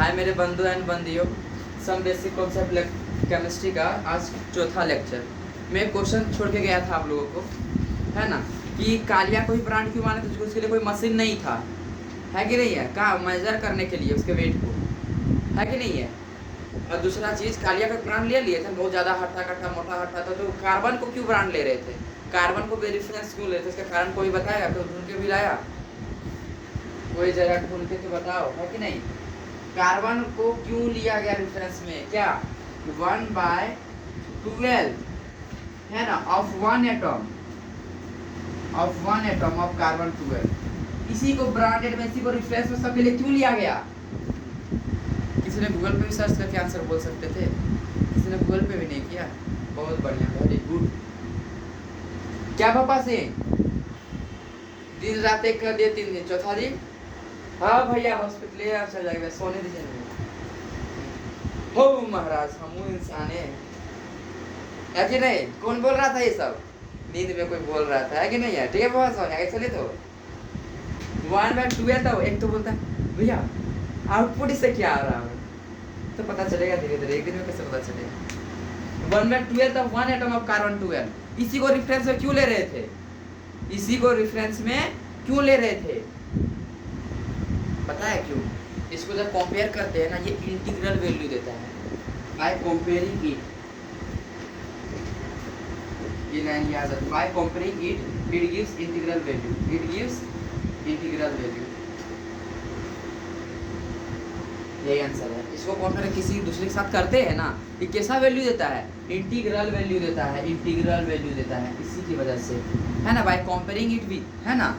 हाय मेरे बंधु एंड बंदियों, सम बेसिक कॉन्सेप्ट केमिस्ट्री का आज चौथा लेक्चर। मैं क्वेश्चन छोड़ के गया था आप लोगों को, है ना, कि कालिया कोई ब्रांड क्यों माने, तो उसके लिए कोई मशीन नहीं था, है कि नहीं है, कहाँ मेजर करने के लिए उसके वेट को, है कि नहीं है। और दूसरा चीज़, कालिया का ब्रांड ले लिए थे, बहुत ज़्यादा हट्टा कट्टा मोटा हट्टा था, तो कार्बन को क्यों ब्रांड ले रहे थे, कार्बन को रेफरेंस क्यों ले रहे थे, इसका कारण कोई बताएगा, कोई ढूंढ के भी लाया, कोई जगह ढूंढ के तो बताओ, है कि नहीं। कार्बन को क्यों लिया गया रेफरेंस में, क्या 1/12 है ना of one atom of carbon 12, इसी को ब्रांडेड में, इसी को रेफरेंस में सबके लिए क्यों लिया गया। किसी ने गूगल पे भी सर्च करके आंसर बोल सकते थे, किसी ने गूगल पे भी नहीं किया, बहुत बढ़िया, वेरी गुड। क्या पापा से दिन रात एक कर दिए, 3 दिन, चौथा दिन हाँ भैया हॉस्पिटल चल जाएगा, सोने दीजिए हो महाराज, हम इंसान है कि नहीं। कौन बोल रहा था ये सब, नींद में कोई बोल रहा था, है कि नहीं है। ठीक है बाबा, सोने आगे चले तो 1/12 था, एक तो बोलता भैया आउटपुट इससे क्या आ रहा है, तो पता चलेगा धीरे धीरे, एक दिन में कैसे पता चलेगा। 1/12 था, 1 एटम ऑफ कार्बन 12, इसी को रेफरेंस में क्यों ले रहे थे, इसी को रेफरेंस में क्यों ले रहे थे, पता है क्यों। इसको जब कंपेयर करते हैं ना, ये इंटीग्रल वैल्यू देता है, बाय कंपेयरिंग इट, ये लाइन याद रखो, by comparing it it gives integral value, it gives integral value, यही आंसर है। इसको कंपेयर किसी दूसरे के साथ करते हैं ना, ये कैसा वैल्यू देता है, इंटीग्रल वैल्यू देता है, इंटीग्रल वैल्यू देता है, इसी की वजह से, है ना, बाय कंपेयरिंग इट विद, है ना,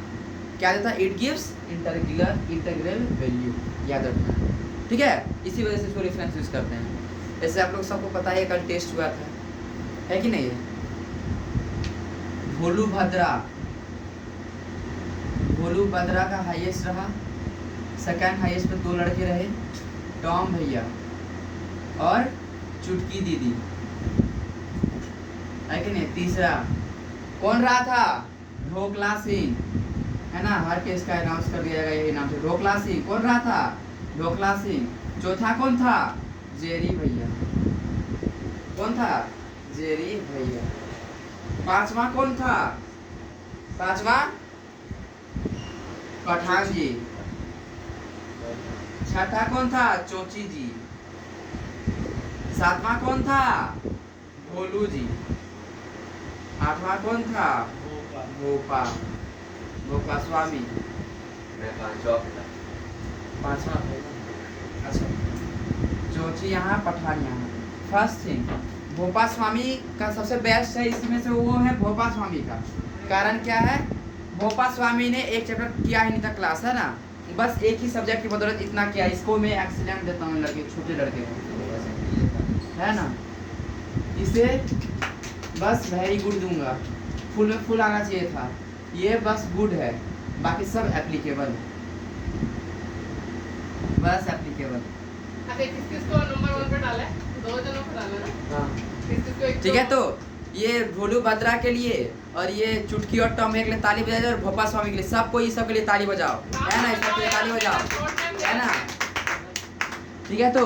क्या देता है, इट गिव्स इंटीग्रल वैल्यू, याद रखना, ठीक है। इसी वजह से इसको रेफरेंस यूज करते हैं। ऐसे आप लोग सबको पता है, कल टेस्ट हुआ था, है कि नहीं है। भोलू भद्रा का हाईएस्ट रहा, सेकंड हाईएस्ट पे 2 लड़के रहे, टॉम भैया और चुटकी दीदी, है कि नहीं। तीसरा कौन रहा था, ढोकला सिंह, है ना, हर केस का अनाउंस कर दिया जाएगा यही नाम से, ढोकला सिंह। कौन रहा था, ढोकला सिंह। चौथा कौन था, जेरी भैया, कौन था, जेरी भैया। पांचवा कौन था, पांचवा पठान जी। छठा कौन था, चोची जी। सातवां कौन था, भोलू जी। आठवां कौन था, भोपा स्वामी। पांचवा, अच्छा, चौथी यहाँ, पठान यहाँ। फर्स्ट थिंग, भोपा स्वामी का सबसे बेस्ट है इसमें से, वो है भोपा स्वामी का। कारण क्या है, भोपा स्वामी ने एक चैप्टर किया ही नहीं था क्लास, है ना, बस एक ही सब्जेक्ट की बदौलत इतना किया। इसको मैं एक्सीडेंट देता हूँ लड़के, छोटे लड़के को, है ना, इसे बस वेरी गुड दूंगा, फुल में फुल आना चाहिए था, ये बस गुड है, बाकी सब एप्लीकेबल, बस एप्लीकेबल। किसको नंबर 1 पे डाला है, 2 जनों को डाला ना, हाँ ठीक है। तो ये भोलू भद्रा के लिए और ये चुटकी और टॉम के लिए ताली बजाओ, और भोपा स्वामी के लिए, सबको ये सब के लिए ताली बजाओ, है ना, इस सबके लिए ताली बजाओ, है ना, ठीक है। तो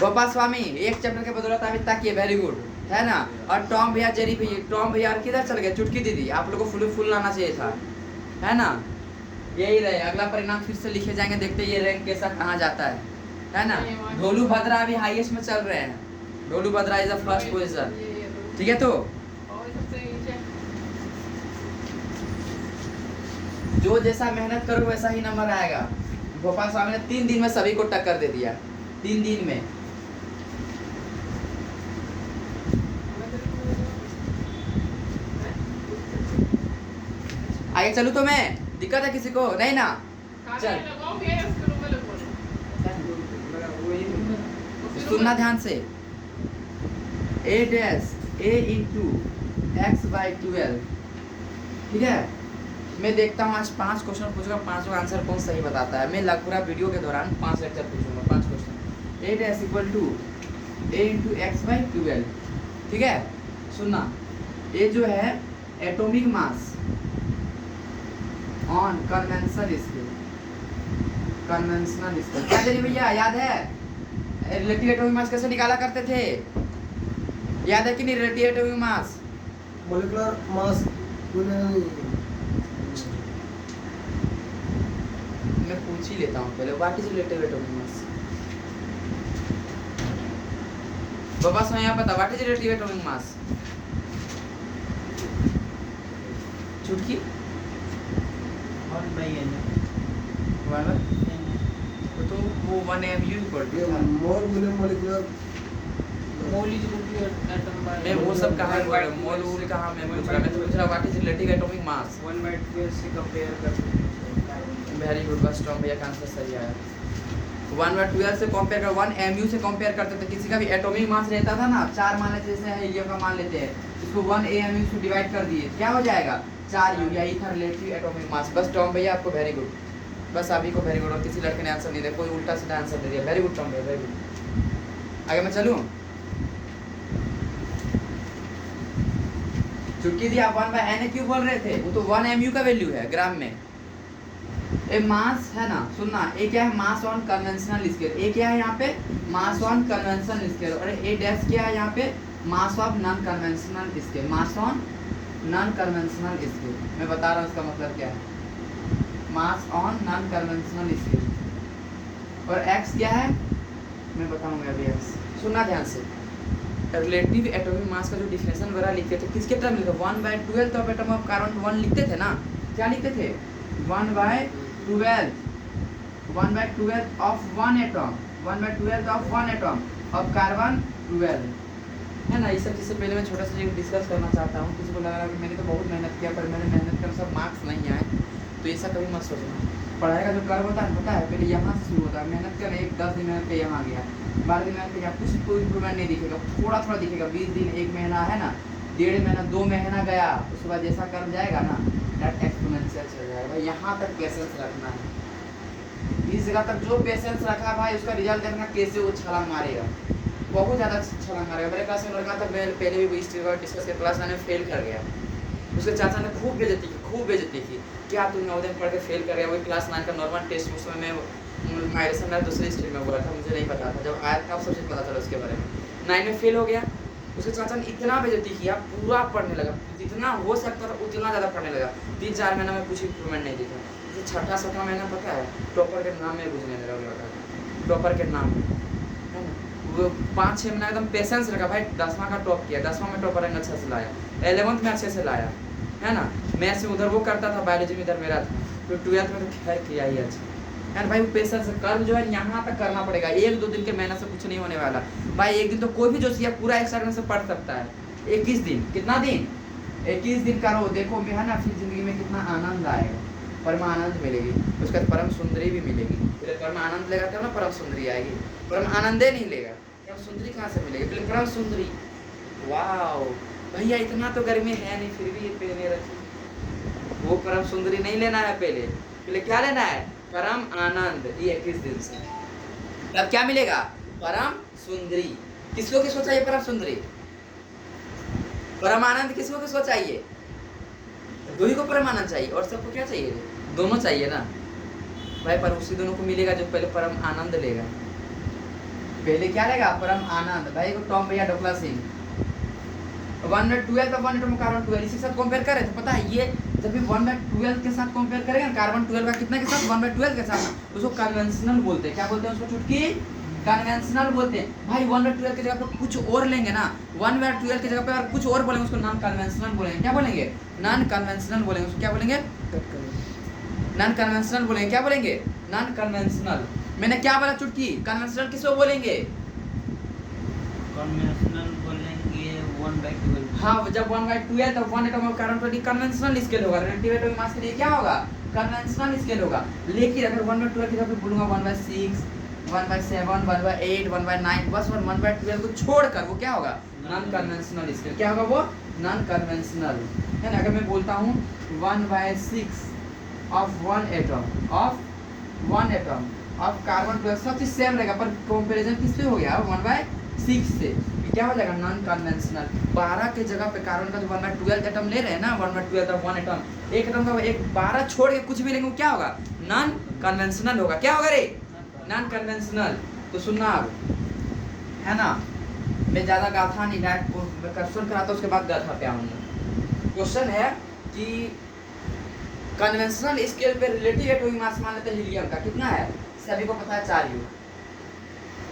भोपा स्वामी एक चैप्टर के बदौलत अभी तक ये वेरी गुड, है ना। और टॉम भैया, जेरी भैया, टॉम भैया किधर चल गए, चुटकी दीदी, आप लोगों को फुल लाना चाहिए था, है ना। यही रहे, अगला परिणाम फिर से लिखे जाएंगे, देखते ये रैंक कैसा कहाँ जाता है ना। ढोलू भद्रा अभी हाईएस्ट में चल रहे हैं, ढोलू भद्रा इज द फर्स्ट पोजीशन, ठीक है। तो जो जैसा मेहनत करो वैसा ही नंबर आएगा। गोपाल स्वामी ने 3 दिन में सभी को टक्कर दे दिया, 3 दिन में। आगे चलूं तो मैं, दिक्कत है किसी को, नहीं ना, चल सुनना ध्यान से। a into x/12, ठीक है। मैं देखता हूँ आज 5 क्वेश्चन पूछूंगा, 5 का आंसर कौन सही बताता है। मैं पूरा वीडियो के दौरान 5 लेक्चर पूछूंगा, 5 क्वेश्चन। a into x/12, ठीक है। सुनना, ये जो है atomic mass on convention scale, conventional scale क्या चलिए भैया, याद है रिलेटिव एटॉमिक मास कैसे निकाला करते थे? याद है कि नहीं relative atomic mass? Molecular mass मैं पूछ ही लेता हूँ पहले, what is relative atomic mass? बाबा सो यहाँ पता what is relative atomic mass? चुटकी 1/n वाला तो वो 1 mu equal to mole molecular mole is equal to atom by मैं वो सब कहाँ बोल रहा हूँ, मोल वोल कहाँ मैं पूछ रहा, मैं तो पूछ रहा व्हाट इज रिलेटिव एटॉमिक मास। 1/12 से कंपेयर कर वेरी गुड, बस टॉम भैया का आंसर सही आया। 1/12 से कंपेयर कर 1 mu से कंपेयर करते थे, किसी का भी एटॉमिक मास रहता था ना 4 मान लेते, जैसे हीलियम का मान लेते हैं, इसको 1 amu से डिवाइड कर दिए, क्या हो जाएगा 4 u, यही था रिलेटिव एटॉमिक मास। बस टॉम भैया आपको वेरी गुड, बस आप ही को वेरी गुड, और किसी लड़के ने आंसर नहीं दिया, कोई उल्टा सीधा आंसर दे दिया, वेरी गुड टॉम भैया वेरी गुड। आगे मैं चलूं, चुटकी दी आप 1/n क्यों बोल रहे थे, वो तो 1 mu का वैल्यू है ग्राम में। ए मास है ना, सुनना, ए क्या है मास ऑन कन्वेंशनल स्केल, ए क्या है यहाँ पे मास ऑन कन्वेंशनल स्केल, और ए डैश क्या है यहाँ पे mass of non conventional scale, mass on non conventional scale. मैं बता रहा हूँ इसका मतलब क्या है, मास ऑन नॉन कन्वेंशनल स्केल। और एक्स क्या है मैं बताऊंगा अभी, एक्स सुनना ध्यान से। रिलेटिव एटॉमिक मास का जो डिफिनेशन वगैरह लिखते थे किसके टर्म लिखते, 1/12 ऑफ एटम ऑफ कार्बन 1 लिखते थे ना, क्या लिखते थे 1/12 of 1 atom, 1/12 of 1 atom of carbon 12 है ना। ये सब चीज़ से पहले मैं छोटा सा चीज़ डिस्कस करना चाहता हूँ। किसी को लग रहा है कि मैंने तो बहुत मेहनत किया पर मैंने मेहनत कर सब मार्क्स नहीं आए, तो ऐसा कभी मत सोचना। पढ़ाई का जो कर्व होता है पता है, पहले यहाँ से शुरू होता है, मेहनत कर 10 दिन मेहनत के यहाँ गया, 12 दिन मेहनत के यहाँ, कुछ कोई इम्प्रूवमेंट नहीं दिखेगा, थोड़ा थोड़ा दिखेगा, 20 दिन 1 महीना है ना, 1.5 महीना 2 महीना गया, उसके बाद जैसा कर्व जाएगा ना दैट एक्सपोनेंशियल चल जाएगा। भाई यहाँ तक पेशेंस रखना है, इस जगह तक जो पेशेंस रखा भाई उसका रिजल्ट देखना कैसे वो छलांग मारेगा, बहुत ज़्यादा छलांग मारेगा। मेरे क्लास में लड़का था, मैं पहले भी इस चीज़ पर डिस्कस किया, क्लास मैंने फेल कर गया, उसके चाचा ने खूब बेइज्जती की, क्या तू नवोदय पढ़ के फेल कर गया। वही क्लास 9 का नॉर्मल टेस्ट, उस समय मैं माइग्रेशन में दूसरी स्ट्रीम में हुआ था, मुझे नहीं पता था, जब आया था सब चीज़ पता चला उसके बारे में। 9 में फेल हो गया, उसके चाचा ने इतना बेइज्जती किया, पूरा पढ़ने लगा, जितना हो सकता था उतना ज़्यादा पढ़ने लगा। 3-4 महीना में कुछ इंप्रूवमेंट नहीं दिखा। जैसे 6-7वां महीना पता है टॉपर के नाम में बुझने लगा लड़का, टॉपर के नाम है ना। वो 5-6 महीना एकदम पेशेंस रखा भाई, 10वां का टॉप किया, 10वां में टॉपर रैंक अच्छा से लाया, 11th में अच्छे से लाया है ना। मैथ्स में उधर वो करता था, बायोलॉजी में इधर मेरा था, तो 12th में तो खैर किया ही अच्छा है ना भाई। वो पेशेंस कर्व जो है यहाँ तक करना पड़ेगा, 1-2 दिन के मेहनत से कुछ नहीं होने वाला भाई। एक दिन तो कोई भी जो सिया पूरा एक सेकंड से पढ़ सकता है, 21 दिन, कितना दिन 21 दिन करो, देखो है ना, फिर जिंदगी में कितना आनंद आएगा, परम आनंद मिलेगी, उसके बाद परम सुंदरी भी मिलेगी। फिर परम आनंद लेगा तब ना परम सुंदरी आएगी, परम आनंदे नहीं लेगा, परम सुंदरी कहाँ से मिलेगी, पहले परम सुंदरी। वाह भैया इतना तो गर्मी है नहीं, फिर भी ये पहले रखी, वो परम सुंदरी नहीं लेना है, पहले क्या लेना है परम आनंद। ये 21 दिन से अब क्या मिलेगा परम सुंदरी। किसको चाहिए परम सुंदरी, परम आनंद किसको चाहिए, दो ही को परम आनंद चाहिए, और सबको क्या चाहिए, दोनों चाहिए ना भाई। पर उसी दोनों को मिलेगा जो पहले परम आनंद लेगा। पहले क्या लेगा परम आनंद। भाई को टॉम भैया डोकला सिंह 1/12 1 एटम कार्बन 12 इसी के साथ कंपेयर करें तो पता है, ये जब भी 1/12 के साथ कंपेयर करेंगे ना, कार्बन 12 का कितना के साथ 1/12 के साथ ना, उसको कन्वेंशनल बोलते हैं। क्या बोलते हैं उसको चुटकी, कन्वेंशनल बोलते हैं भाई। 1/12 की जगह पे कुछ और लेंगे ना, 1/12 की जगह पे अगर कुछ और बोलेंगे उसको नॉन कन्वेंशनल बोलेंगे। क्या बोलेंगे नॉन कन्वेंशनल बोलेंगे, उसको क्या बोलेंगे नॉन कन्वेंशनल बोलेंगे। क्या बोलेंगे नॉन कन्वेंशनल। मैंने क्या बोला चुटकी, कन्वेंशनल किसको बोलेंगे, कन्वेंशनल बोलेंगे 1/12। हाँ जब 1/12 तब 1 atom of carbon 12 conventional scale होगा। रिलेटिव एटॉमिक मास के लिए क्या होगा कन्वेंशनल स्केल होगा। लेकिन अगर 1/12 की जगह पे बोलूंगा 1/6 1/7 1/8 1/9 बस 1/12 को छोड़कर वो क्या होगा नॉन कन्वेंशनल स्केल। क्या होगा वो नॉन कन्वेंशनल है ना। अगर मैं बोलता हूँ 1/6 ऑफ 1 एटम ऑफ कार्बन 12 सब चीज सेम रहेगा, पर कंपैरिजन किससे हो गया 1/6 से, क्या हो जाएगा नॉन कन्वेंशनल। 12 के जगह पे कार्बन का जो 1/12 एटम ले रहे हैं ना, 1/12 ऑफ 1 एटम, एक एटम का एक 12 छोड़ के कुछ भी लेंगे वो क्या होगा नॉन कन्वेंशनल होगा। क्या होगा रे? Non conventional. तो सुनना अब, है ना, मैं ज़्यादा गाथा नहीं, डायरेक्ट क्वेश्चन कराता उसके बाद गाथा पे आऊँगा। क्वेश्चन है कि कन्वेंशनल स्केल पे रिलेटिव एटॉमिक मास मान लेते हैं हीलियम का, कितना है? सभी को पता है 4 U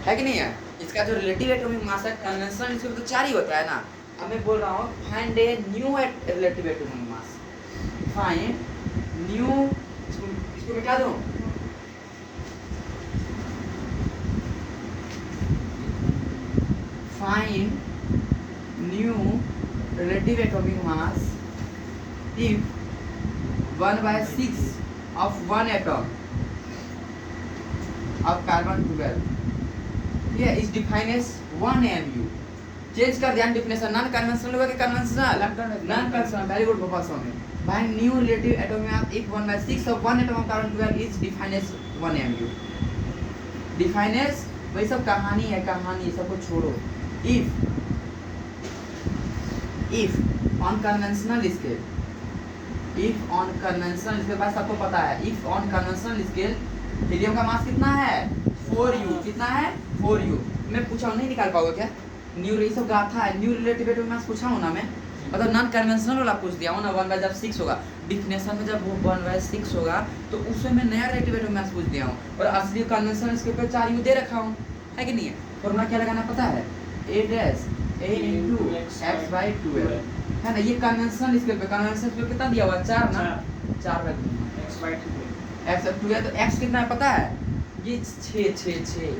है कि नहीं है? इसका जो रिलेटिव एटॉमिक मास है कन्वेंशनल स्केल पे तो 4 ही होता है ना। अब मैं बोल रहा हूँ find a new relative atomic mass. Find new, इसको मिटा दूँ, find new relative atomic mass if 1/6 of one atom of carbon 12 ये is defined as 1 mu। Change कर दिया डिफिनेशन, नॉन कन्वेंशनल होगा कि conventional? Non conventional. Very good Bhopal Swami. Find new relative atomic mass if 1/6 of one atom of carbon 12 is defined as 1 mu। Define as वही सब कहानी है, कहानी सबको छोड़ो। if on conventional scale, if on conventional scale बस सबको पता है, if on conventional scale helium का मास कितना है? 4U। कितना है? 4U। मैं पूछा हूँ, नहीं निकाल पाओगे क्या? न्यू, ये सब गाथा है, न्यू रिलेटिव एटॉमिक मास पूछा हूँ ना मैं, मतलब नॉन कन्वेंशनल वाला पूछ दिया हूँ ना। 1/6 होगा डिफिनेशन में, जब वो 1/6 होगा तो उसमें मैं नया रिलेटिव एटॉमिक मास पूछ दिया हूँ, और असली कन्वेंशनल स्केल पे 4U दे रखा हूँ, है कि नहीं है? फॉर्मूला क्या लगाना पता है? A into x/12 है ना। ये कन्वेंशनल स्केल पे, कन्वेंशनल स्केल कितना दिया हुआ? 4 ना, 4 रख दूंगा। x/12 तो x कितना है पता है? ये 6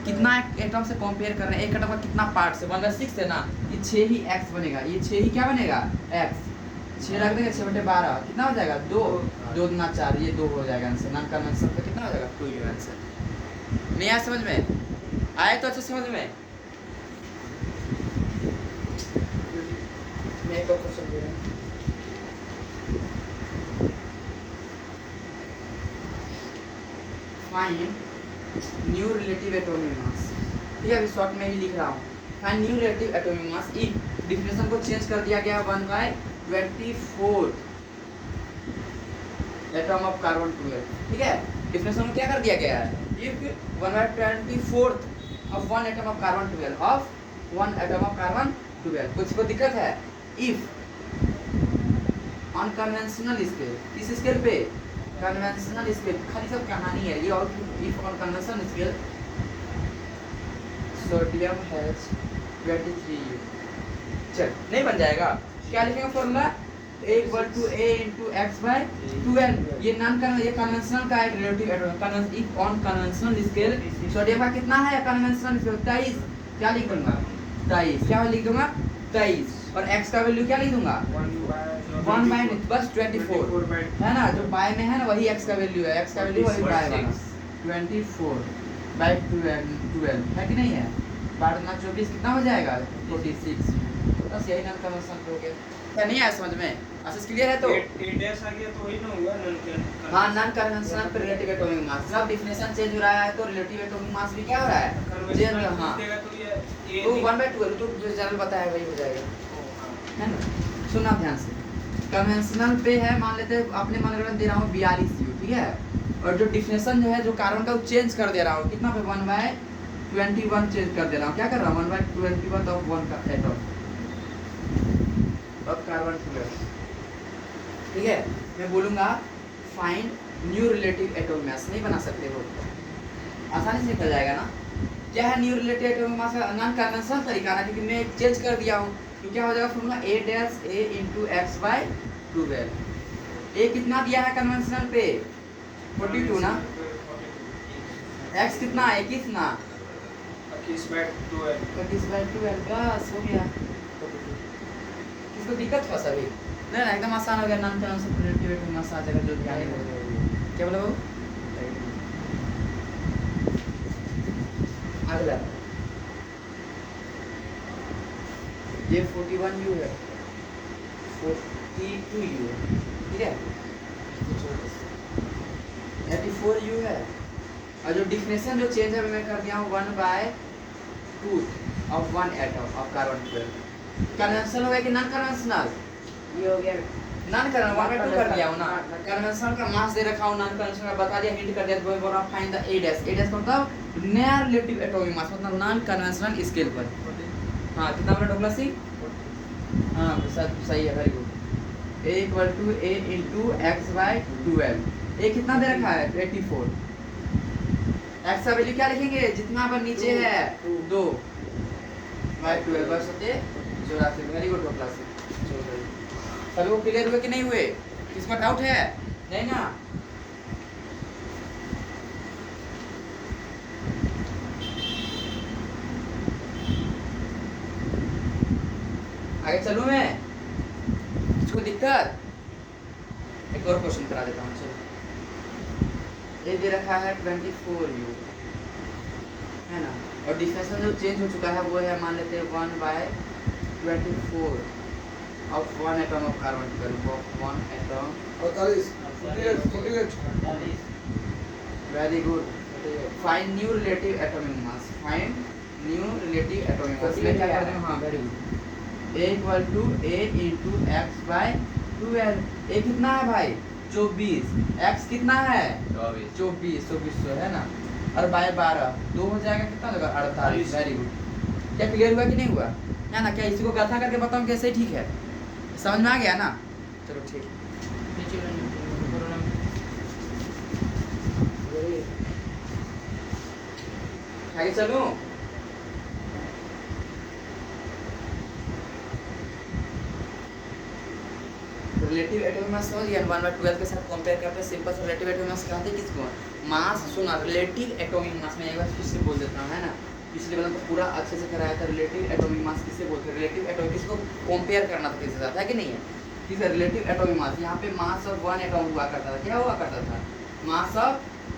कितना एटम से कंपेयर कर रहे हैं, एक एटम का कितना पार्ट से? 1/6 है ना, ये 6 ही x बनेगा, ये 6 ही क्या बनेगा? x। 6 रख देंगे, 6/12 कितना हो जाएगा? 2 2 दूना 4, ये 2 हो जाएगा आंसर। नॉन कन्वेंशनल पे कितना हो जाएगा? 2 आंसर। नहीं आया समझ में? आए तो अच्छे समझ में? एक और क्वेश्चन दे रहा हूं, फाइंड न्यू रिलेटिव एटॉमिक मास। ठीक है, अभी शॉर्ट में ही लिख रहा हूँ। Find new relative atomic mass if definition को चेंज कर दिया गया 1/24 एटम ऑफ कार्बन 12। ठीक है, डिफिनेशन में क्या कर दिया गया है? If 1/24 of one atom of carbon 12 of one atom of carbon 12। कुछ को दिक्कत है? इफ ऑन कन्वेंशनल स्केल, किस स्केल पे? Conventional scale. खाली सब कहानी है ये। और if on conventional scale sodium has 23U। चल, नहीं बन जाएगा, क्या लिखेंगे फॉर्मूला? A = A × x/12। ये नॉन ये कन्वेंशनल का एक relative atomic. If on conventional scale sodium का कितना है कन्वेंशनल स्केल? 23। क्या लिख दूंगा? 23। क्या लिख दूंगा? 23। और x का वैल्यू क्या लिख दूंगा? 1 बस 24 है ना, जो बाय में है ना वही x का वैल्यू है, x का वैल्यू वही बाय वाला 24/12 है कि नहीं है? 12×24 कितना हो जाएगा? 46। बस यही नॉन कन्वेंशनल हो गया। क्या नहीं आया समझ में? आशीष क्लियर है? तो A डैश आ गया तो वही ना हुआ नॉन कन्वेंशनल। हाँ, नॉन कन्वेंशनल पे रिलेटिव एटॉमिक मास। जब डिफिनेशन चेंज हो रहा है तो रिलेटिव एटॉमिक मास भी क्या हो रहा है? चेंज। हाँ, तो 1/12 तो जो जनरल बताया वही हो जाएगा, है ना। सुना ध्यान से, कन्वेंशनल पे है, मान लेते हैं अपने मन दे रहा हूँ 42U। ठीक है, और जो डिफिनेशन जो है जो कार्बन का चेंज कर दे रहा हूँ, कितना पे? 1/21 चेंज कर दे रहा हूँ। क्या कर रहा हूँ? 1/21 ऑफ वन का एटम ऑफ कार्बन 12। ठीक है, मैं बोलूँगा फाइंड न्यू रिलेटिव एटॉमिक मास। नहीं बना सकते हो, आसानी से निकल जाएगा ना। क्या है न्यू रिलेटिव एटॉमिक मास? नॉन कन्वेंशनल तरीका ना, क्योंकि मैं चेंज कर दिया हूँ। तो क्या हो जाएगा फॉर्मूला? A × x/12। A कितना दिया है कन्वेंशनल पे? 42 ना। x कितना है? 21 ना। 21/12 बस हो गया। इसको दिक्कत था सभी? नहीं ना, एकदम आसान हो गया। Non conventional relative atomic mass आ जाएगा जो ध्यान में। क्या बोला वो? अगला ये 41U है, 42U है। ठीक है, 84U है। और जो डिफिनेशन जो चेंज है मैं कर दिया हूँ 1/2 of one atom of carbon 12। Conventional हो गया कि नॉन कन्वेंशनल? ये हो गया नॉन कन्वेंशनल 1/2 कर दिया हूं ना, कन्वेंशनल का मास दे रखा हूं, नॉन कन्वेंशनल का बता दिया, हिंट कर दिया, तो बोल रहा फाइंड द a डैश मतलब नया रिलेटिव एटॉमिक मास, मतलब नॉन कन्वेंशनल स्केल पर। हां कितना बड़ा डॉगलस सी? हां सही है, very good. a = a * x/12 a कितना दे रखा है 84, x का वैल्यू क्या लिखेंगे जितना पर नीचे है 2/12 बस होते 84। वेरी गुड डॉगलस सी। सभी को क्लियर हुए कि नहीं हुए? किसका डाउट है? नहीं ना? आगे चलूं मैं? इसको दिक्कत? एक और क्वेश्चन करा देता हूँ, चलो। ये दे रखा है 24u, है ना, और डिफिनेशन जो चेंज हो चुका है वो है, मान लेते हैं 1/24 of 1 atom of carbon 12 of 1 atom 48 very good find new relative atomic mass में क्या कर रहे हो? हाँ very good. a = a * x/12 a कितना है भाई 24, x कितना है 24 है ना, और बाय 12 2 हो जाएगा, कितना होगा 48। Very good. क्या क्लियर हुआ कि नहीं हुआ? है ना? क्या इसी को गाथा करके बताऊं कैसे? ठीक है, समझ में आ गया ना? चलो ठीक। आगे चलूं? रिलेटिव एटॉमिक मास समझ गया? 1/12 के साथ कंपेयर करते हैं, सिंपल रिलेटिव एटॉमिक मास कहते हैं किसको? मास। सुना, रिलेटिव एटॉमिक मास में एक बार फिर से बोल देता हूं, है ना, इसलिए मतलब तो पूरा अच्छे से कराया था। रिलेटिव एटॉमिक मास किससे बोलते हैं? रिलेटिव एटॉमिक किसको कंपेयर करना था किसके साथ, है कि नहीं है? ठीक है, रिलेटिव एटॉमिक मास। यहाँ पे मास ऑफ 1 एटॉम हुआ करता था, क्या हुआ करता था? Mass of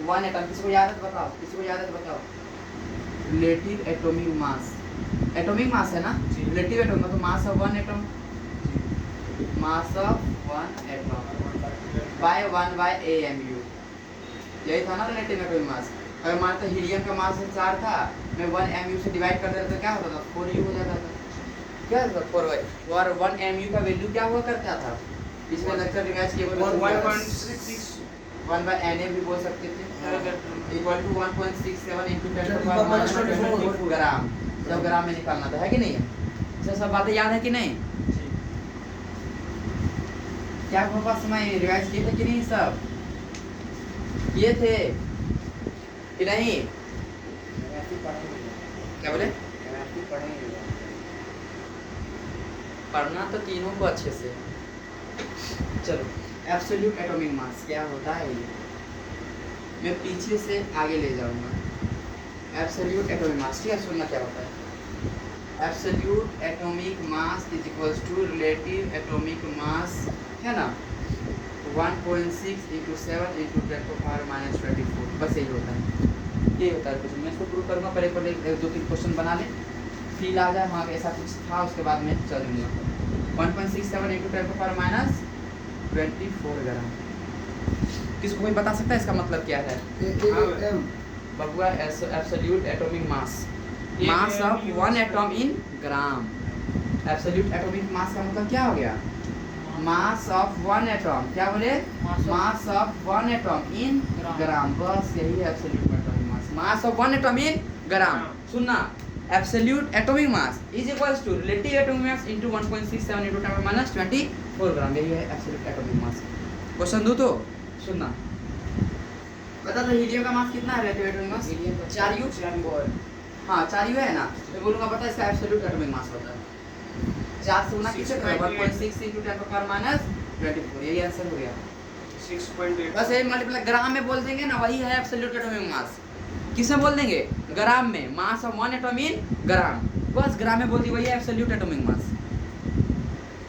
1 atom. किसको याद है तो बताओ, किसको याद है तो बताओ। Relative atomic mass, atomic mass है ना, रिलेटिव एटॉमिक तो mass of 1 atom, mass of 1 atom by 1/amu, यही था ना रिलेटिव एटॉमिक मास। अगर मानते हीलियम का मास 4 था, मैं 1mu से डिवाइड कर देता तो क्या होता था 4u हो जाता था, क्या होता था 4y, और 1mu का वैल्यू क्या हुआ करता था? इसमें लेक्चर रिवाइज किए 1.66 1/na भी बोल सकते थे, = 1.67 × 10⁻24 ग्राम, सब ग्राम में निकालना था, है कि नहीं है? सब बातें याद है कि नहीं? क्या आपके पास समय रिवाइज किए थे कि नहीं? सब किए थे कि नहीं? क्या बोले? पढ़ना तो तीनों को अच्छे से। चलो, एब्सोल्यूट एटॉमिक मास क्या होता है ये मैं पीछे से आगे ले जाऊंगा। एब्सोल्यूट एटॉमिक मास, ठीक है, सुनना क्या होता है। Absolute atomic mass is equals to relative atomic mass, है ना, 1.6 × 7 × 10⁻24, बस यही होता है, ये होता है क्वेश्चन। मैं इसको प्रूव करूँगा, पहले 2-3 क्वेश्चन बना ले, फील आ जाए वहाँ ऐसा कुछ था, उसके बाद मैं चलूँगा। 1.67 × 10⁻24 ग्राम। किसको कोई बता सकता है इसका मतलब क्या है? बबुआ, absolute atomic mass, mass of 1 atom in gram. Absolute atomic mass का मतलब क्या हो गया? मास ऑफ 1 एटॉम, क्या बोले? मास ऑफ 1 एटॉम इन ग्राम, बस यही है absolute atomic mass, mass of 1 atom in gram. सुनना, absolute atomic mass is equals to relative atomic mass into 1.67 × 10⁻24 gram, यही है एब्सोल्यूट एटॉमिक मास। क्वेश्चन दो तो सुनना, बता दो हीलियम का मास कितना है रिलेटिव एटॉमिक मास? 4u। हाँ 4u है ना, मैं बोलूँगा पता इसका एब्सोल्यूट एटॉमिक मास होता है 4 से गुना किससे करें? 1.6 × 10⁻24, यही आंसर हो गया। 6.8 बस ये मल्टीप्लाई ग्राम में बोल देंगे ना, वही है एब्सोल्यूट एटॉमिक मास। किसमें बोल देंगे? ग्राम में, मास ऑफ 1 एटॉम इन ग्राम, बस ग्राम में बोल दी, वही है एब्सोल्यूट एटॉमिक मास।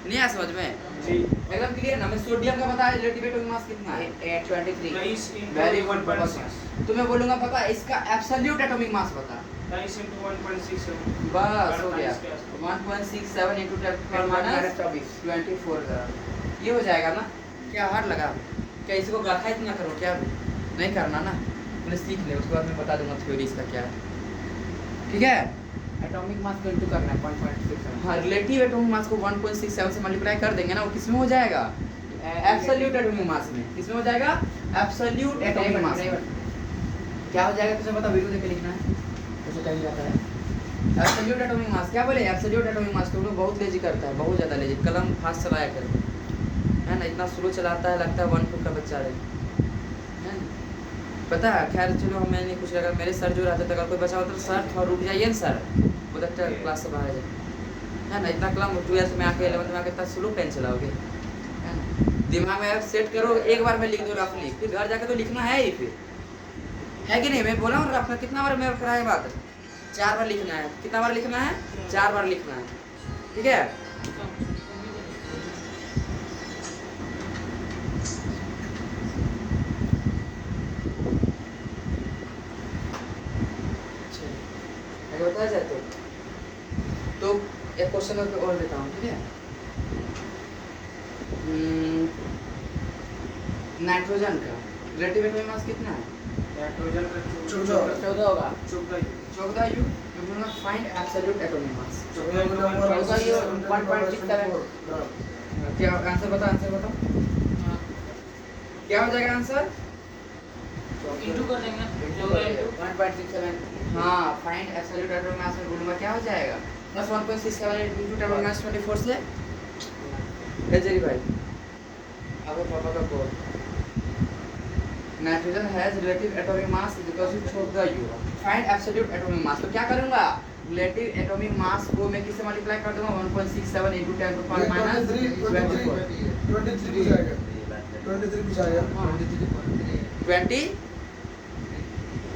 नहीं आया समझ में? जी एकदम क्लियर ना? मैं सोडियम का बताया रिलेटिव एटॉमिक मास कितना है? 823। 23 × वेरी गुड, 1.6 तो मैं बोलूंगा पता इसका एब्सोल्यूट एटॉमिक मास बता, 23 × 1.67 बस हो गया 1.67 × 10⁻24 ग्राम, ये हो जाएगा ना? क्या हार्ड लगा? क्या इसी को गाथा इतना करो? क्या नहीं करना ना, पहले सीख ले, उसके बाद मैं बता दूंगा थ्योरी इसका क्या है, ठीक है? एटॉमिक मास को इनटू करना है 0.67। हाँ, रिलेटिव एटॉमिक मास को 1.67 से मल्टीप्लाई कर देंगे ना, वो किस में हो जाएगा? एब्सोल्यूट एटॉमिक मास में। किसमें हो जाएगा? Absolute atomic mass. क्या हो जाएगा तुझे पता? वीडियो देख के लिखना है, ऐसे टाइम जाता है। एब्सोल्यूट एटॉमिक मास क्या बोले? एब्सोल्यूट एटॉमिक मास। तुम लोग बहुत लेजी करता है, बहुत ज़्यादा लेजी। कलम फास्ट चलाया करे, है ना? इतना स्लो चलाता है, लगता है 1-2 का बच्चा है ना? पता है। खैर चलो, हमें नहीं कुछ लगा। मेरे सर जो रहते थे, अगर कोई बच्चा होता तो सर थोड़ा रुक जाइए ना सर, वो तक क्लास से बाहर जाए, है ना? इतना कलम 12th में आके 11th में आके इतना स्लो पेन चलाओगे, है ना? दिमाग में सेट करो, एक बार में लिख दो रफली, फिर घर जाके तो लिखना है ही, फिर है कि नहीं? मैं बोला हूँ रफना कितना बार मेरे कराया बात, 4 बार लिखना है। कितना बार लिखना है? 4 बार लिखना है, ठीक है? बताया जाए तो एक क्वेश्चन और देता हूँ, ठीक है? नाइट्रोजन का रिलेटिव एटॉमिक मास कितना है? नाइट्रोजन का 14 होगा। 14 you. You will not find absolute atomic मास। 1.67। क्या आंसर बता? आंसर बताओ क्या हो जाएगा आंसर? इंटू कर देंगे 1.67। हाँ, फाइंड एब्सोल्यूट एटॉमिक मास में बोलूंगा क्या हो जाएगा? बस 1.67 इनटू 10 माइनस 24 से हेजरी भाई अब पापा का code. Nitrogen has relative atomic mass is equal to 14 U. Find absolute atomic mass. तो क्या करूंगा? रिलेटिव एटॉमिक मास को मैं किससे मल्टीप्लाई कर दूंगा? 1.67 इनटू 10 टू पावर माइनस 24। 23 आएगा। 23 आएगा। 20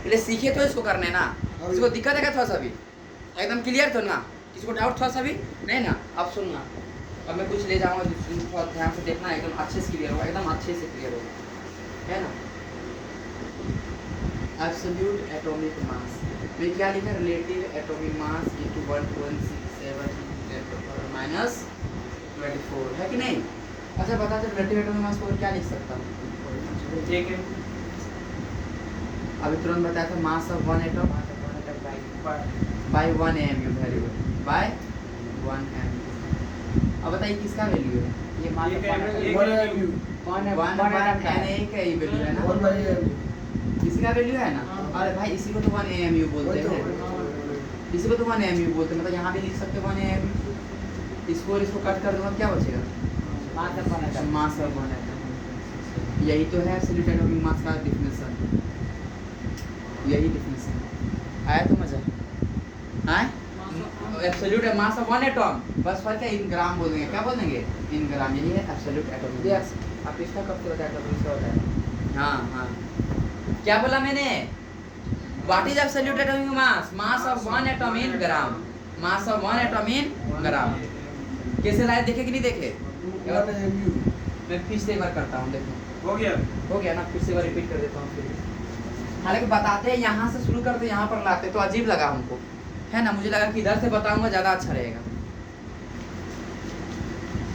पहले सीखे तो इसको करने ना। इसको दिक्कत है क्या थोड़ा सा भी? एकदम क्लियर तो ना? किसी को डाउट थोड़ा सा भी नहीं ना? अब सुनना, अब मैं कुछ ले जाऊंगा, थोड़ा ध्यान से देखना, एकदम अच्छे से क्लियर होगा, एकदम अच्छे से क्लियर होगा, है ना? एब्सोल्यूट एटॉमिक मास में क्या लिखा? Relative atomic mass into 1.67 minus 24, है कि नहीं? अच्छा बता दो, रिलेटिव एटॉमिक मास को क्या लिख सकता हूँ? ठीक है, अभी तुरंत बताया था, mass of one atom by 1 AMU। Very good, by 1 AMU। अब बताइए किसका वैल्यू है? ये मान ये क्या है? लो 1 AMU। 1 NA का ही वैल्यू है ना? 1 by AMU। इसी का वैल्यू है ना? हाँ। अरे भाई इसी को तो 1 AMU बोलते हैं, इसी को तो 1 AMU बोलते हैं। मतलब यहाँ भी लिख सकते हो 1 AMU। इसको और इसको कट कर दूंगा, क्या बचेगा? मास ऑफ वन एटम। यही तो है एब्सोल्यूट एटॉमिक मास का डेफिनेशन, यही डेफिनेशन। आया तो मजा? आए? Absolute mass of one atom, बस फर्क है इन ग्राम बोल देंगे। क्या बोल देंगे? इन ग्राम। यही है एब्सोल्यूट एटॉमिक मास। आप इसका कब से बताया था? दूसरा बताया। हाँ हाँ, क्या बोला मैंने? What is absolute atomic mass? Mass of one atom in gram. Mass of one atom in gram. कैसे लाए, देखे कि नहीं देखे? 1 AMU। मैं फिर से एक बार करता हूँ, देखो हो गया। हो गया ना? फिर से एक बार रिपीट कर देता हूँ फिर। हालांकि बताते हैं यहाँ से शुरू करते यहाँ पर लाते तो अजीब लगा हमको, है ना? मुझे लगा कि इधर से बताऊंगा ज़्यादा अच्छा रहेगा।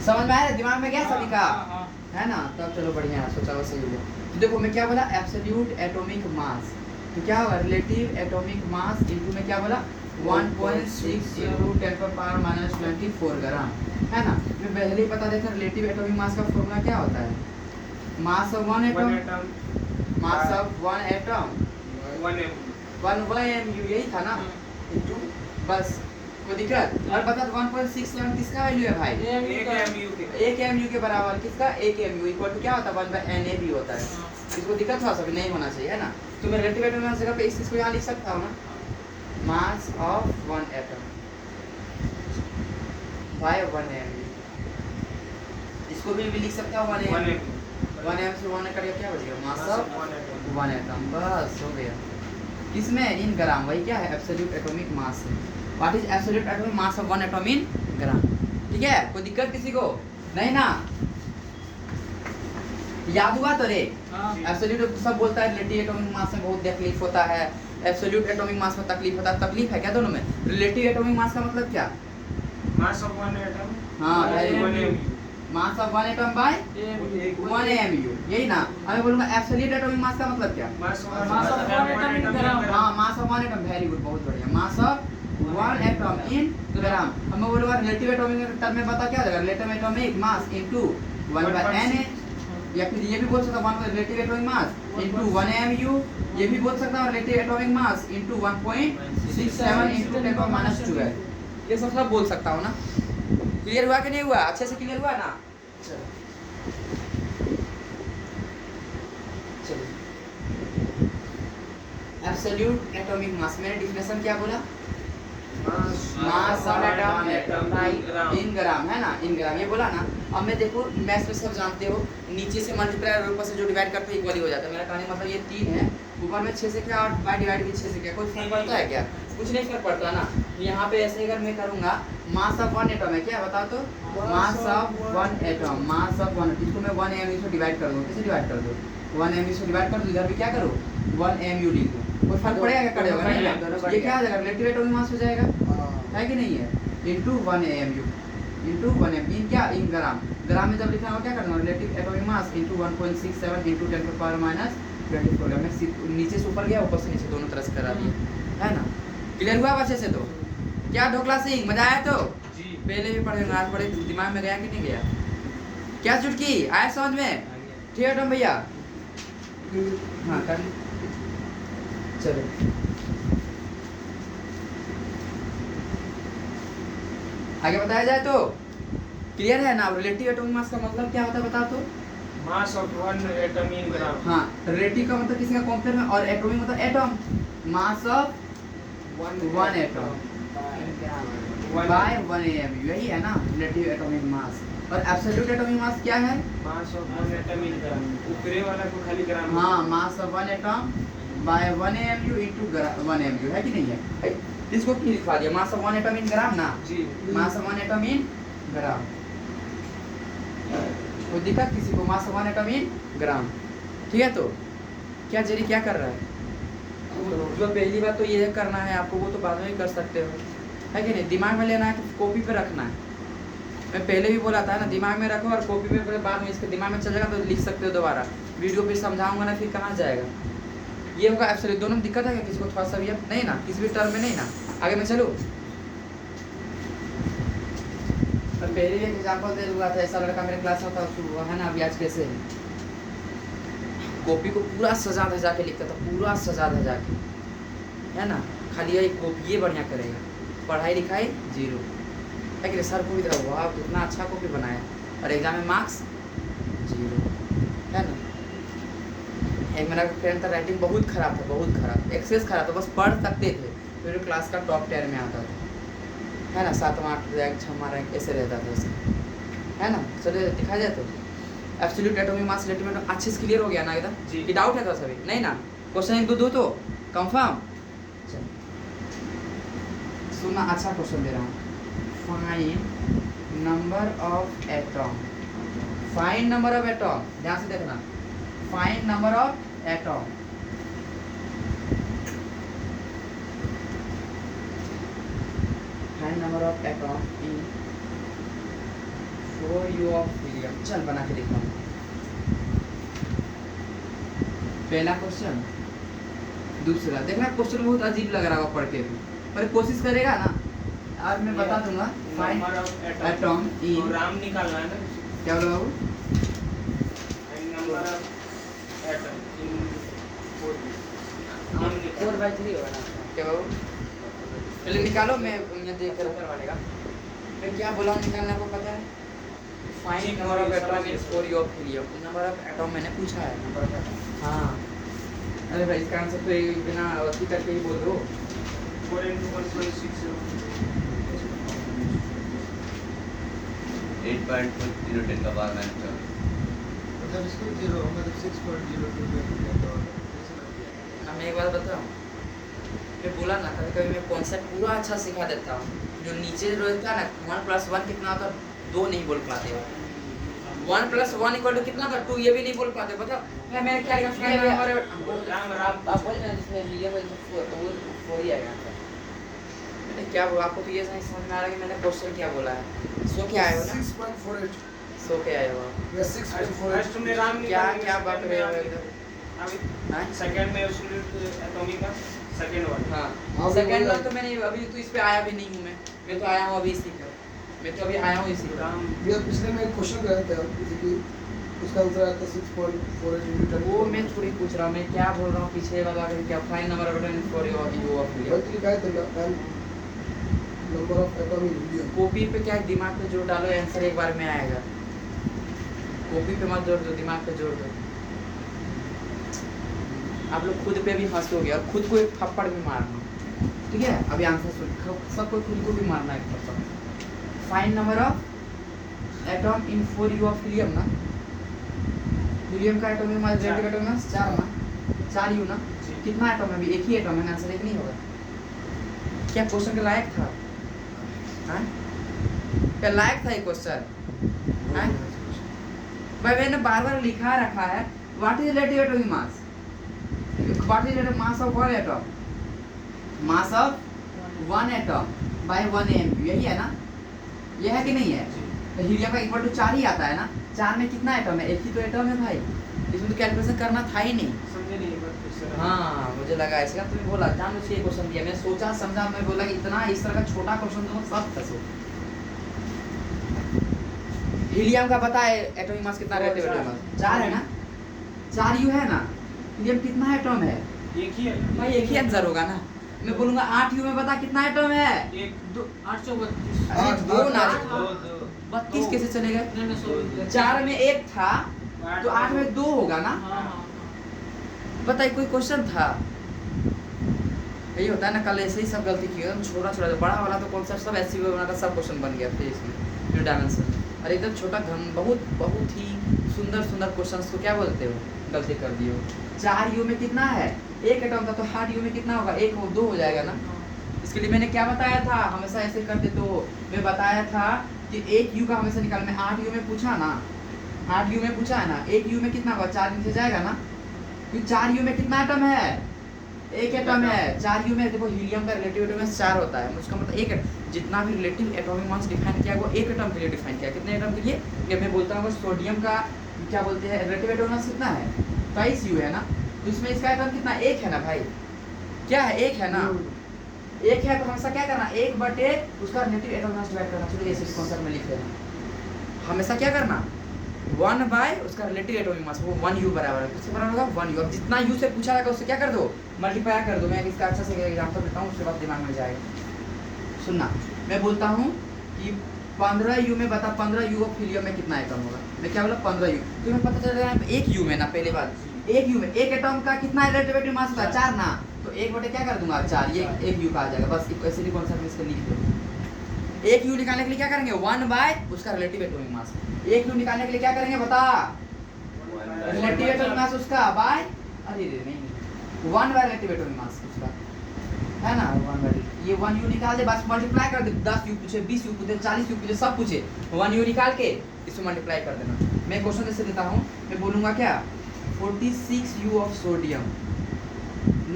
समझ में आया? दिमाग में गया सभी का? है ना? तब चलो बढ़िया है, सोचा सही हो गया। तो देखो मैं क्या बोला? Absolute atomic mass. तो क्या होगा? रिलेटिव एटॉमिक मास इनटू में क्या बोला? 1.6 इनटू 10 पर पावर माइनस 24 ग्राम, है ना? मैं पहले ही बता देता हूँ रिलेटिव एटॉमिक मास का फॉर्मूला क्या होता है? Mass of one one atom, atom mass of one atom 1 AMU। 1 AMU, यही था ना? इनटू बस, कोई दिक्कत? और बता 1.67 किसका वैल्यू है भाई? 1 AMU के 1 AMU के बराबर। किसका? 1 AMU इक्वल टू क्या होता है? 1 by NA भी होता है। इसको दिक्कत थोड़ा सा भी नहीं होना चाहिए, है ना? तो मैं रिलेटिव एटॉमिक मास जगह पे इस चीज को यहाँ लिख सकता हूँ ना? Mass of one atom by 1 AMU। इसको भी लिख सकता हूँ 1 AMU। 1 AMU से 1 करिए क्या बचेगा? मास ऑफ 1 एटम। बस हो गया। किसमें? इन ग्राम। वही क्या है? एब्सोल्यूट एटॉमिक मास है। What is absolute atomic mass of one atom in gram? ठीक है? कोई दिक्कत किसी को नहीं ना? याद हुआ तो रे? एब्सोल्यूट सब बोलता है रिलेटिव एटॉमिक मास में बहुत तकलीफ होता है, एब्सोल्यूट एटॉमिक मास में तकलीफ होता है। तकलीफ है क्या दोनों में? रिलेटिव एटॉमिक मास का मतलब क्या? मास ऑफ 1 एटम हाँ, 1 AMU। Mass of one atom by 1 AMU, यही ना? अब मैं बोलूंगा एब्सोल्यूट एटॉमिक मास का मतलब क्या? Mass of mass of 1 atom in gram. हाँ, mass of one atom. Very good, बहुत बढ़िया। Mass of 1 atom in gram. अब मैं बोलूंगा रिलेटिव एटॉमिक टर्म में बता क्या हो जाएगा? Relative atomic mass into 1 by NA या फिर ये भी बोल सकता हूँ relative atomic mass into 1 mu, ये भी बोल सकता हूँ relative atomic mass into 1.67 into 10⁻²। ये सब बोल सकता हूँ ना। क्लियर हुआ कि नहीं हुआ? अच्छे से क्लियर हुआ ना? चलो एब्सोल्यूट एटॉमिक मास, मैंने डिफिनेशन क्या बोला? मास ऑफ एटम इन ग्राम, है ना, इन ग्राम, ये बोला ना। अब मैं देखो मैथ्स में सब जानते हो, नीचे से मल्टीप्लाई और ऊपर से जो डिवाइड करते हैं इक्वली हो जाता है। मेरा कहने का मतलब ये 3 है, ऊपर में 6 से क्या और बाय डिवाइड भी 6 से क्या, कोई फर्क पड़ता है क्या? कुछ नहीं फर्क पड़ता ना। यहाँ पे ऐसे अगर मैं करूँगा मास ऑफ 1 एटम है, क्या बताओ तो? Mass of 1 atom, mass of 1, इसको मैं 1 mu से डिवाइड कर दूँ। कैसे डिवाइड कर दूँ? 1 mu से डिवाइड कर दूँ, इधर भी क्या करूँ? 1 mu लिख दूँ। कोई फर्क पड़ेगा क्या? पड़ेगा नहीं। ये क्या हो जाएगा? रिलेटिव एटॉमिक मास हो जाएगा, है कि नहीं है? इनटू 1 mu इनटू 1 mu इन क्या? इन ग्राम। ग्राम में जब लिखना हो क्या करना? Relative atomic mass into 1.67 into 10⁻24। मैं नीचे से ऊपर गया, ऊपर से नीचे, दोनों तरह से करा दिया, है ना। क्लियर हुआ अच्छे से? तो क्या ढोकला सिंह, मजा आया? तो जी पहले भी पढ़े, आज पढ़े, दिमाग में गया कि नहीं गया? क्या चुटकी आया समझ में? ठीक है टम भैया, हाँ कर ली। चलो आगे बताया जाए तो क्लियर है ना? रिलेटिव एटॉमिक मास का मतलब क्या होता है बताओ तो? Mass of 1 atom in gram. हाँ, रिलेटिव का मतलब किसी का कंपेयर में, और एटॉमिक मतलब atom, mass of 1 atom by 1 mu, यही है ना रिलेटिव एटॉमिक मास। और एब्सोल्यूट एटॉमिक मास क्या है? मास ऑफ 1 एटम इन ग्राम, ऊपरी वाला को खाली ग्राम। हाँ, mass of 1 atom by 1 mu into 1 mu, है कि नहीं है? इसको क्यों लिखवा दिया? मास ऑफ 1 एटम इन ग्राम ना, जी मास ऑफ 1 एटम इन ग्राम। कोई दिक्कत किसी को? मास ऑफ 1 एटम इन ग्राम, ठीक है। तो क्या जेरी क्या कर रहा है? जो पहली बात तो ये करना है आपको, वो तो बाद में भी कर सकते हो, है कि नहीं? दिमाग में लेना है तो कॉपी पे रखना है। मैं पहले भी बोला था ना, दिमाग में रखो और कॉपी पे, बाद में इसके दिमाग में चल जाएगा तो लिख सकते हो दोबारा। वीडियो पे समझाऊंगा ना, फिर कहाँ जाएगा? ये होगा एब्सोल्यूट। दोनों में दिक्कत है क्या किसी को? थोड़ा सा भी नहीं ना, किसी भी टर्म में नहीं ना। आगे मैं चलूँ, मैं पहले भी एक एग्जाम्पल दे दूँगा था। ऐसा लड़का मेरे क्लास में था, है ना, अभी आज कैसे कॉपी को पूरा सजा धजा के लिखता था, पूरा सजा धजा के, है ना। खाली यही कॉपी ये बढ़िया करेगा, पढ़ाई लिखाई जीरो, है कि सर को भी तरह वाह कितना अच्छा कॉपी बनाया, और एग्जाम में मार्क्स जीरो, है ना। एक मेरा फ्रेंड था, राइटिंग बहुत खराब था, बहुत खराब, एक्सेस खराब था, बस पढ़ सकते थे, फिर क्लास का टॉप 10 में आता था, है ना। 7वां 8वां रैंक 6वां रैंक ऐसे रहता था उसका, है ना। चलिए दिखा जाए तो एब्सोल्यूट एटॉमिक मास रिलेटिव एटॉमिक अच्छे से क्लियर हो गया ना एकदम? जी। कि डाउट है तो सभी? नहीं ना? क्वेश्चन 1 2 तो कंफर्म? सुनना, अच्छा क्वेश्चन दे रहा हूँ। Find number of atom, find number of atom, ध्यान से देखना। Find number of atom, find number of atom in 4u of helium. चल बना के देखता हूँ। पहला क्वेश्चन, दूसरा देखना। क्वेश्चन बहुत अजीब लग रहा होगा पढ़ के, पर कोशिश करेगा ना, आज मैं बता दूंगा। Find number of atom in, gram निकालना है ना। क्या बोला बाबू? Find number of atom in 4/3 होगा ना? क्या बाबू? पहले निकालो, मैं देख कर वालेगा। मैं क्या बोला हूँ निकालने को पता है? Find number of atom in 4u of helium. Number of atom मैंने पूछा है, नंबर ऑफ एटम। हाँ, अरे भाई इसका आंसर तो ये बिना अथी करके ही बोल दो। 4 into 1.60 8.10 10 का पावर -4। मतलब इसको 0 मतलब 6.02 मैं एक बात बताऊँ, मैं बोला ना कभी कभी मैं कॉन्सेप्ट पूरा अच्छा सिखा देता हूँ। जो नीचे रहता है ना 1 + 1 कितना होता है, 2 नहीं बोल पाते हो। 1 + 1 = कितना था, 2, ये भी नहीं बोल पाते। पता है मैंने क्या लिखा? फाइंड नंबर, आप बोल रहे हैं जिसमें हीलियम है तो वो 4 ही आएगा आंसर। मैंने क्या बोला आपको? तो ये नहीं समझ में आ रहा कि मैंने क्वेश्चन क्या बोला है। सो क्या आया हो ना? 6.48 सो क्या आया हो? या 6.48 फर्स्ट में राम क्या निकालेंगे, क्या बात second कर रहे हो में एकदम? अभी हाँ सेकंड में एब्सोल्यूट एटॉमिक का सेकंड वाला। हाँ, सेकंड में तो मैंने अभी तो इस पे आया भी नहीं हूँ। मैं तो आया हूँ अभी इसी पर, मैं तो अभी आया हूँ इसी पर। राम ये पिछले में एक क्वेश्चन कराया था जैसे कि उसका आंसर आता है 6.48 into 10 वो मैं थोड़ी पूछ रहा हूँ, मैं क्या बोल रहा हूँ पीछे वाला क्या fine number of atom for you of वही तो लिखा है तो number of atom in helium. Copy पे क्या है, दिमाग पे जोर डालो, आंसर एक बार में आएगा। कॉपी पे मत जोर दो, दिमाग पे जोर दो। आप लोग खुद पे भी हंसोगे और खुद को एक थप्पड़ भी मारना, ठीक है? अभी आंसर सुन, सबको खुद को भी मारना है थप्पड़। Fine number of atom in 4u of helium ना, हीलियम का atomic mass radio atomic mass 4 ना, 4u ना। कितना एटम है? अभी एक ही एटम है, आंसर एक नहीं होगा। क्या क्वेश्चन के लायक था? हाँ, क्या लायक था ये क्वेश्चन? हाँ, भाई मैंने बार-बार लिखा रखा है what is relative atomic mass, what is relative mass of one atom, mass of one atom by 1 M, यही है ना? ये है कि नहीं है? तो हीलियम का इक्वल टू 4 ही आता है ना। 4 में कितना एटम है? एक ही तो एटम है भाई, इसमें तो कैलकुलेशन करना था ही नहीं। समझे नहीं बात फिर से। हाँ, मुझे लगा इसका तुम्हें बोला जान मुझे ये क्वेश्चन दिया, मैं सोचा समझा, मैं बोला कि इतना इस तरह का छोटा क्वेश्चन तुम सब फंसो। हीलियम का पता है एटॉमिक मास कितना रहते हैं? एटॉमिक मास 4 है ना, 4u है ना। हीलियम कितना एटम है एक ही है भाई? एक ही आंसर होगा ना। मैं बोलूंगा 8u में बता कितना एटम है? एक 832 अरे दो ना, दो दो 32 कैसे चलेगा? नहीं नहीं सॉरी 4 में 1 था तो 8 में 2 होगा ना। हाँ हाँ बताइए कोई क्वेश्चन था? यही होता है ना, कल ऐसे ही सब गलती की, छोटा छोटा बड़ा वाला तो कॉन्सेप्ट सब ऐसे ही बना था, सब क्वेश्चन बन गया फिर इसमें 2 डायमेंशन। और एकदम छोटा घन बहुत बहुत ही सुंदर सुंदर क्वेश्चंस को क्या बोलते हो, गलती कर दी हो। 4u में कितना है? एक एटम था तो 8u में कितना होगा? 1 हो 2 हो जाएगा ना। इसके लिए मैंने क्या बताया था? हमेशा ऐसे करते तो मैं बताया था कि 1u का हमेशा निकाल। मैं 8u में पूछा ना, 8u में पूछा है ना, 1u में कितना होगा? 4 नीचे जाएगा ना, क्योंकि 4u में कितना एटम है? एक एटम है। 4u में देखो हीलियम का रिलेटिव एटॉमिक मास 4 होता है, उसका मतलब एक जितना भी रिलेटिव एटॉमिक मास डिफाइन किया वो एक एटम के लिए डिफाइन किया। कितने एटम के लिए? ये मैं बोलता हूँ सोडियम का क्या बोलते हैं रिलेटिव एटॉमिक मास कितना है? 22u है ना, तो इसमें इसका एटम कितना? 1 है ना भाई, क्या है? 1 है ना, 1 है तो हमेशा क्या करना? 1 बटे उसका रिलेटिव एटॉमिक मास डिवाइड करना। चलिए इस कॉन्सेप्ट में लिख लेना, हमेशा क्या करना? 1 बाय उसका रिलेटिव एटॉमिक मास, वो 1u बराबर है, किसके बराबर होगा? 1u। अब जितना u से पूछा जाएगा उससे क्या कर दो? मल्टीप्लाई कर दो। मैं इसका अच्छा से एग्जांपल देता हूँ, उसके बाद दिमाग में जाएगा। सुनना, मैं बोलता हूँ कि 15u में बता 15u ऑफ हीलियम में कितना एटम होगा। मैं क्या बोला? 15u। तुम्हें पता चल रहा है 1u में ना, पहले बात 1u में एक एटम का कितना रिलेटिव एटॉमिक मास होता है? 4 ना, तो 1 बटे क्या कर दूंगा? 4, ये 1u का आ जाएगा। बस ऐसे ही कॉन्सेप्ट में इसको लिख दो। 1u निकालने के लिए क्या करेंगे? 1 बाय उसका रिलेटिव एटॉमिक मास। 1u निकालने के लिए क्या करेंगे बता? रिलेटिव एटॉमिक मास उसका बाय, अरे रे नहीं, 1 बाय रिलेटिव एटॉमिक मास उसका है ना, 1 बाय ये 1u निकाल दे, बस मल्टीप्लाई कर दे। 10u पूछे, 20u पूछे, 40u पूछे, सब पूछे, 1u निकाल के इसको मल्टीप्लाई कर देना। मैं क्वेश्चन जैसे देता हूँ, मैं बोलूँगा क्या? 46u of sodium,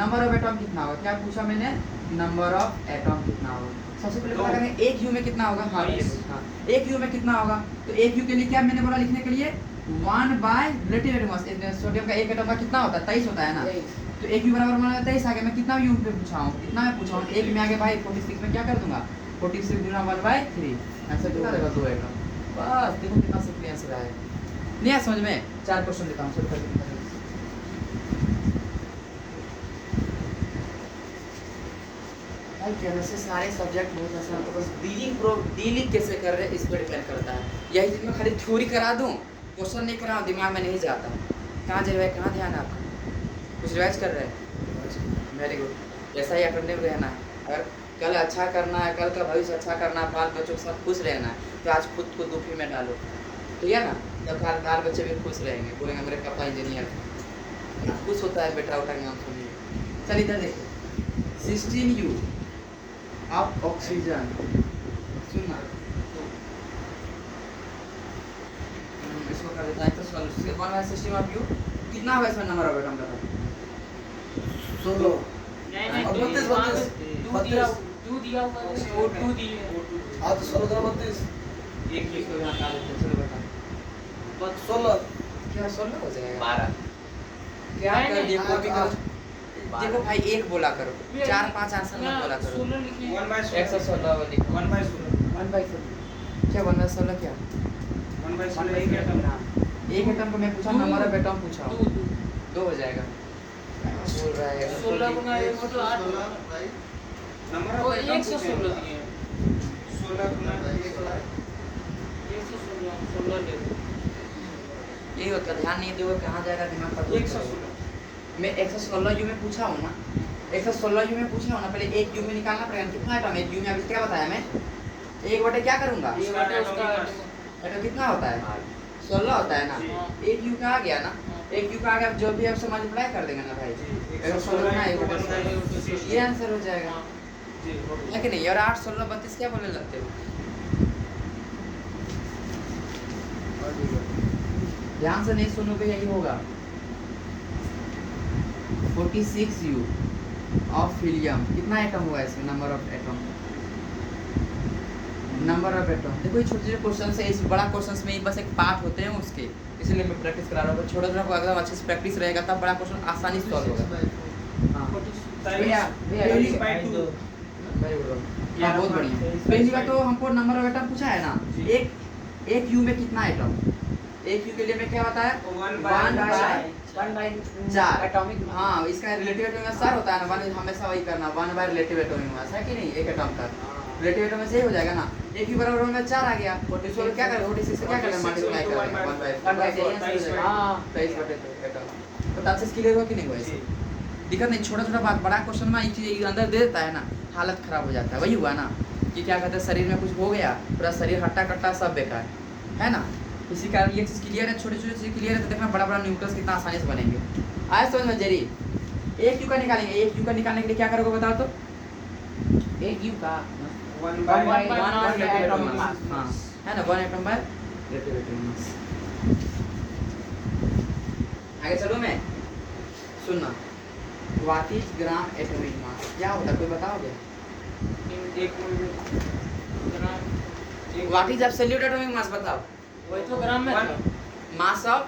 number of atom कितना होगा? क्या पूछा मैंने? नंबर ऑफ एटम कितना होगा? सबसे पहले पता करेंगे 1u में कितना होगा। हाँ, 1u में कितना होगा? तो 1u के लिए क्या मैंने बोला लिखने के लिए? 1 बाय रिलेटिव एटॉमिक मास। सोडियम का एक एटम का कितना होता है? 23 होता है ना, तो 1u बराबर माना 23 आ गया। मैं कितना u पे पूछा हूँ? कितना मैं पूछा हूँ? 1 में आ गया भाई 46 में क्या कर दूंगा? 46 गुना 1/3, आंसर कितना रहेगा? 2 एटम। बस देखो कितना सिंपल आंसर आया। नहीं आया समझ में? 4 क्वेश्चन देता हूँ, शुरू करते हैं। भाई कहने से सारे सब्जेक्ट बहुत आसान, तो बस डीलिंग कैसे कर रहे हैं इस पर डिपेंड करता है। यही चीज मैं खाली थ्योरी करा दूं, क्वेश्चन नहीं कराऊं, दिमाग में नहीं जाता। कहाँ जा रहा है, कहाँ ध्यान है आपका? कुछ रिवाइज कर रहे हैं? वेरी गुड, ऐसा ही अटेंटिव रहना है। अगर कल अच्छा करना है, कल का भविष्य अच्छा करना है, बाल बच्चों के साथ खुश रहना है, तो आज खुद को दुखी में डालो, ठीक है ना? जब बाल बच्चे भी खुश रहेंगे, बोलेंगे मेरे पापा इंजीनियर, खुश होता है बेटा, उठाएंगे हम सुनिए। चल इधर देखो, 16u ऑफ ऑक्सीजन, सुनना इसको कर देता है तो सॉल्व 1/16 ऑफ u कितना होगा इसमें नंबर ऑफ एटम का? 16 नहीं अब 32 टू दिया हुआ है, वो 2 दिए। हाँ तो 16 32 एक ही इसको यहाँ डाल देते हैं, चलो बता। बस 16 क्या 16 हो जाएगा? 12 क्या नहीं, कर नहीं, दिए कॉपी हाँ, करो। देखो भाई एक बोला करो, 4-5 आंसर मत बोला करो। 16 लिखिए। 116 वाली 1/16 1/16 क्या 1/16 क्या 1/16 एक एटम ना एक एटम को मैं पूछा, नंबर ऑफ एटम पूछा हूँ, 2 हो जाएगा। बोल रहा है 16 गुना 1 मतलब 8 होगा। नंबर वो ऑफ एटम 116 दिए हैं। 16 गुना 116 16 ले लो। यही होता है, ध्यान नहीं दोगे कहाँ जाएगा दिमाग का। 116 मैं 116 यू में पूछा हूँ ना, 116 यू में पूछा हूँ ना, पहले एक यू में निकालना पड़ेगा कितना एटम है। एक यू में अभी क्या बताया मैं, 1/, क्या करूँगा, ये बाटे उसका एटम कितना होता है, 16 होता है ना। एक यू का आ गया ना, एक यू का आ गया, जो भी आपसे मल्टीप्लाई कर देंगे ना भाई, 116 ना 1/16, ये आंसर हो जाएगा, जी हो गया। है कि नहीं। और 8, 16, 32 क्या बोलने लगते हो, ध्यान से नहीं सुनोगे यही होगा। 46 यू ऑफ हीलियम, कितना एटम हुआ इसमें, number of atom, number of atom. देखो ये छोटे छोटे क्वेश्चन है, इस बड़ा क्वेश्चन में बस एक पार्ट होते हैं उसके, इसलिए मैं प्रैक्टिस करा रहा हूँ। छोटा छोटा को एकदम अच्छे से प्रैक्टिस रहेगा तब बड़ा क्वेश्चन आसानी से सॉल्व होगा। हाँ भैया पहली हाँ बहुत बढ़िया। पहली बात तो हमको नंबर ऑफ एटम पूछा है ना, एक यू में कितना एटम, एक यू के लिए मैं क्या बताया, 1/4 एटॉमिक हाँ, इसका रिलेटिव एटॉमिक मास सर होता है ना, 1 हमेशा वही करना, 1 रिलेटिव एटॉमिक मास है कि नहीं, एक एटम का रिलेटिव एटॉमिक से ही हो जाएगा ना। एक यू बराबर में 4 आ गया, 46 क्या करें, 46 से क्या करें, मल्टीप्लाई करेंगे 1/4 हाँ 23/2 एटम। तो तब से क्लियर हो कि नहीं हुआ इसे, दिक्कत नहीं। छोटा छोटा बात, बड़ा क्वेश्चन में एक चीज अंदर दे देता है ना, हालत खराब हो जाता है। वही हुआ ना कि क्या कहते हैं, शरीर में कुछ हो गया, पूरा शरीर हट्टा कट्टा सब बेकार है ना। इसी कारण ये चीज़ क्लियर है, छोटी छोटी चीज़ क्लियर है तो देखना बड़ा बड़ा न्यूट्रल्स कितना आसानी से बनेंगे। आए समझ में जरी। एक यू का निकालेंगे, एक यू का निकालने के लिए क्या करोगे बताओ तो, एक यू का 1/1 एटम मास है ना, 1 atom by relative atomic mass. आगे चलो मैं सुनना, what is gram atomic mass, क्या होता है कोई बताओगे, what is absolute atomic mass बताओ। वही तो ग्राम में था। Mass of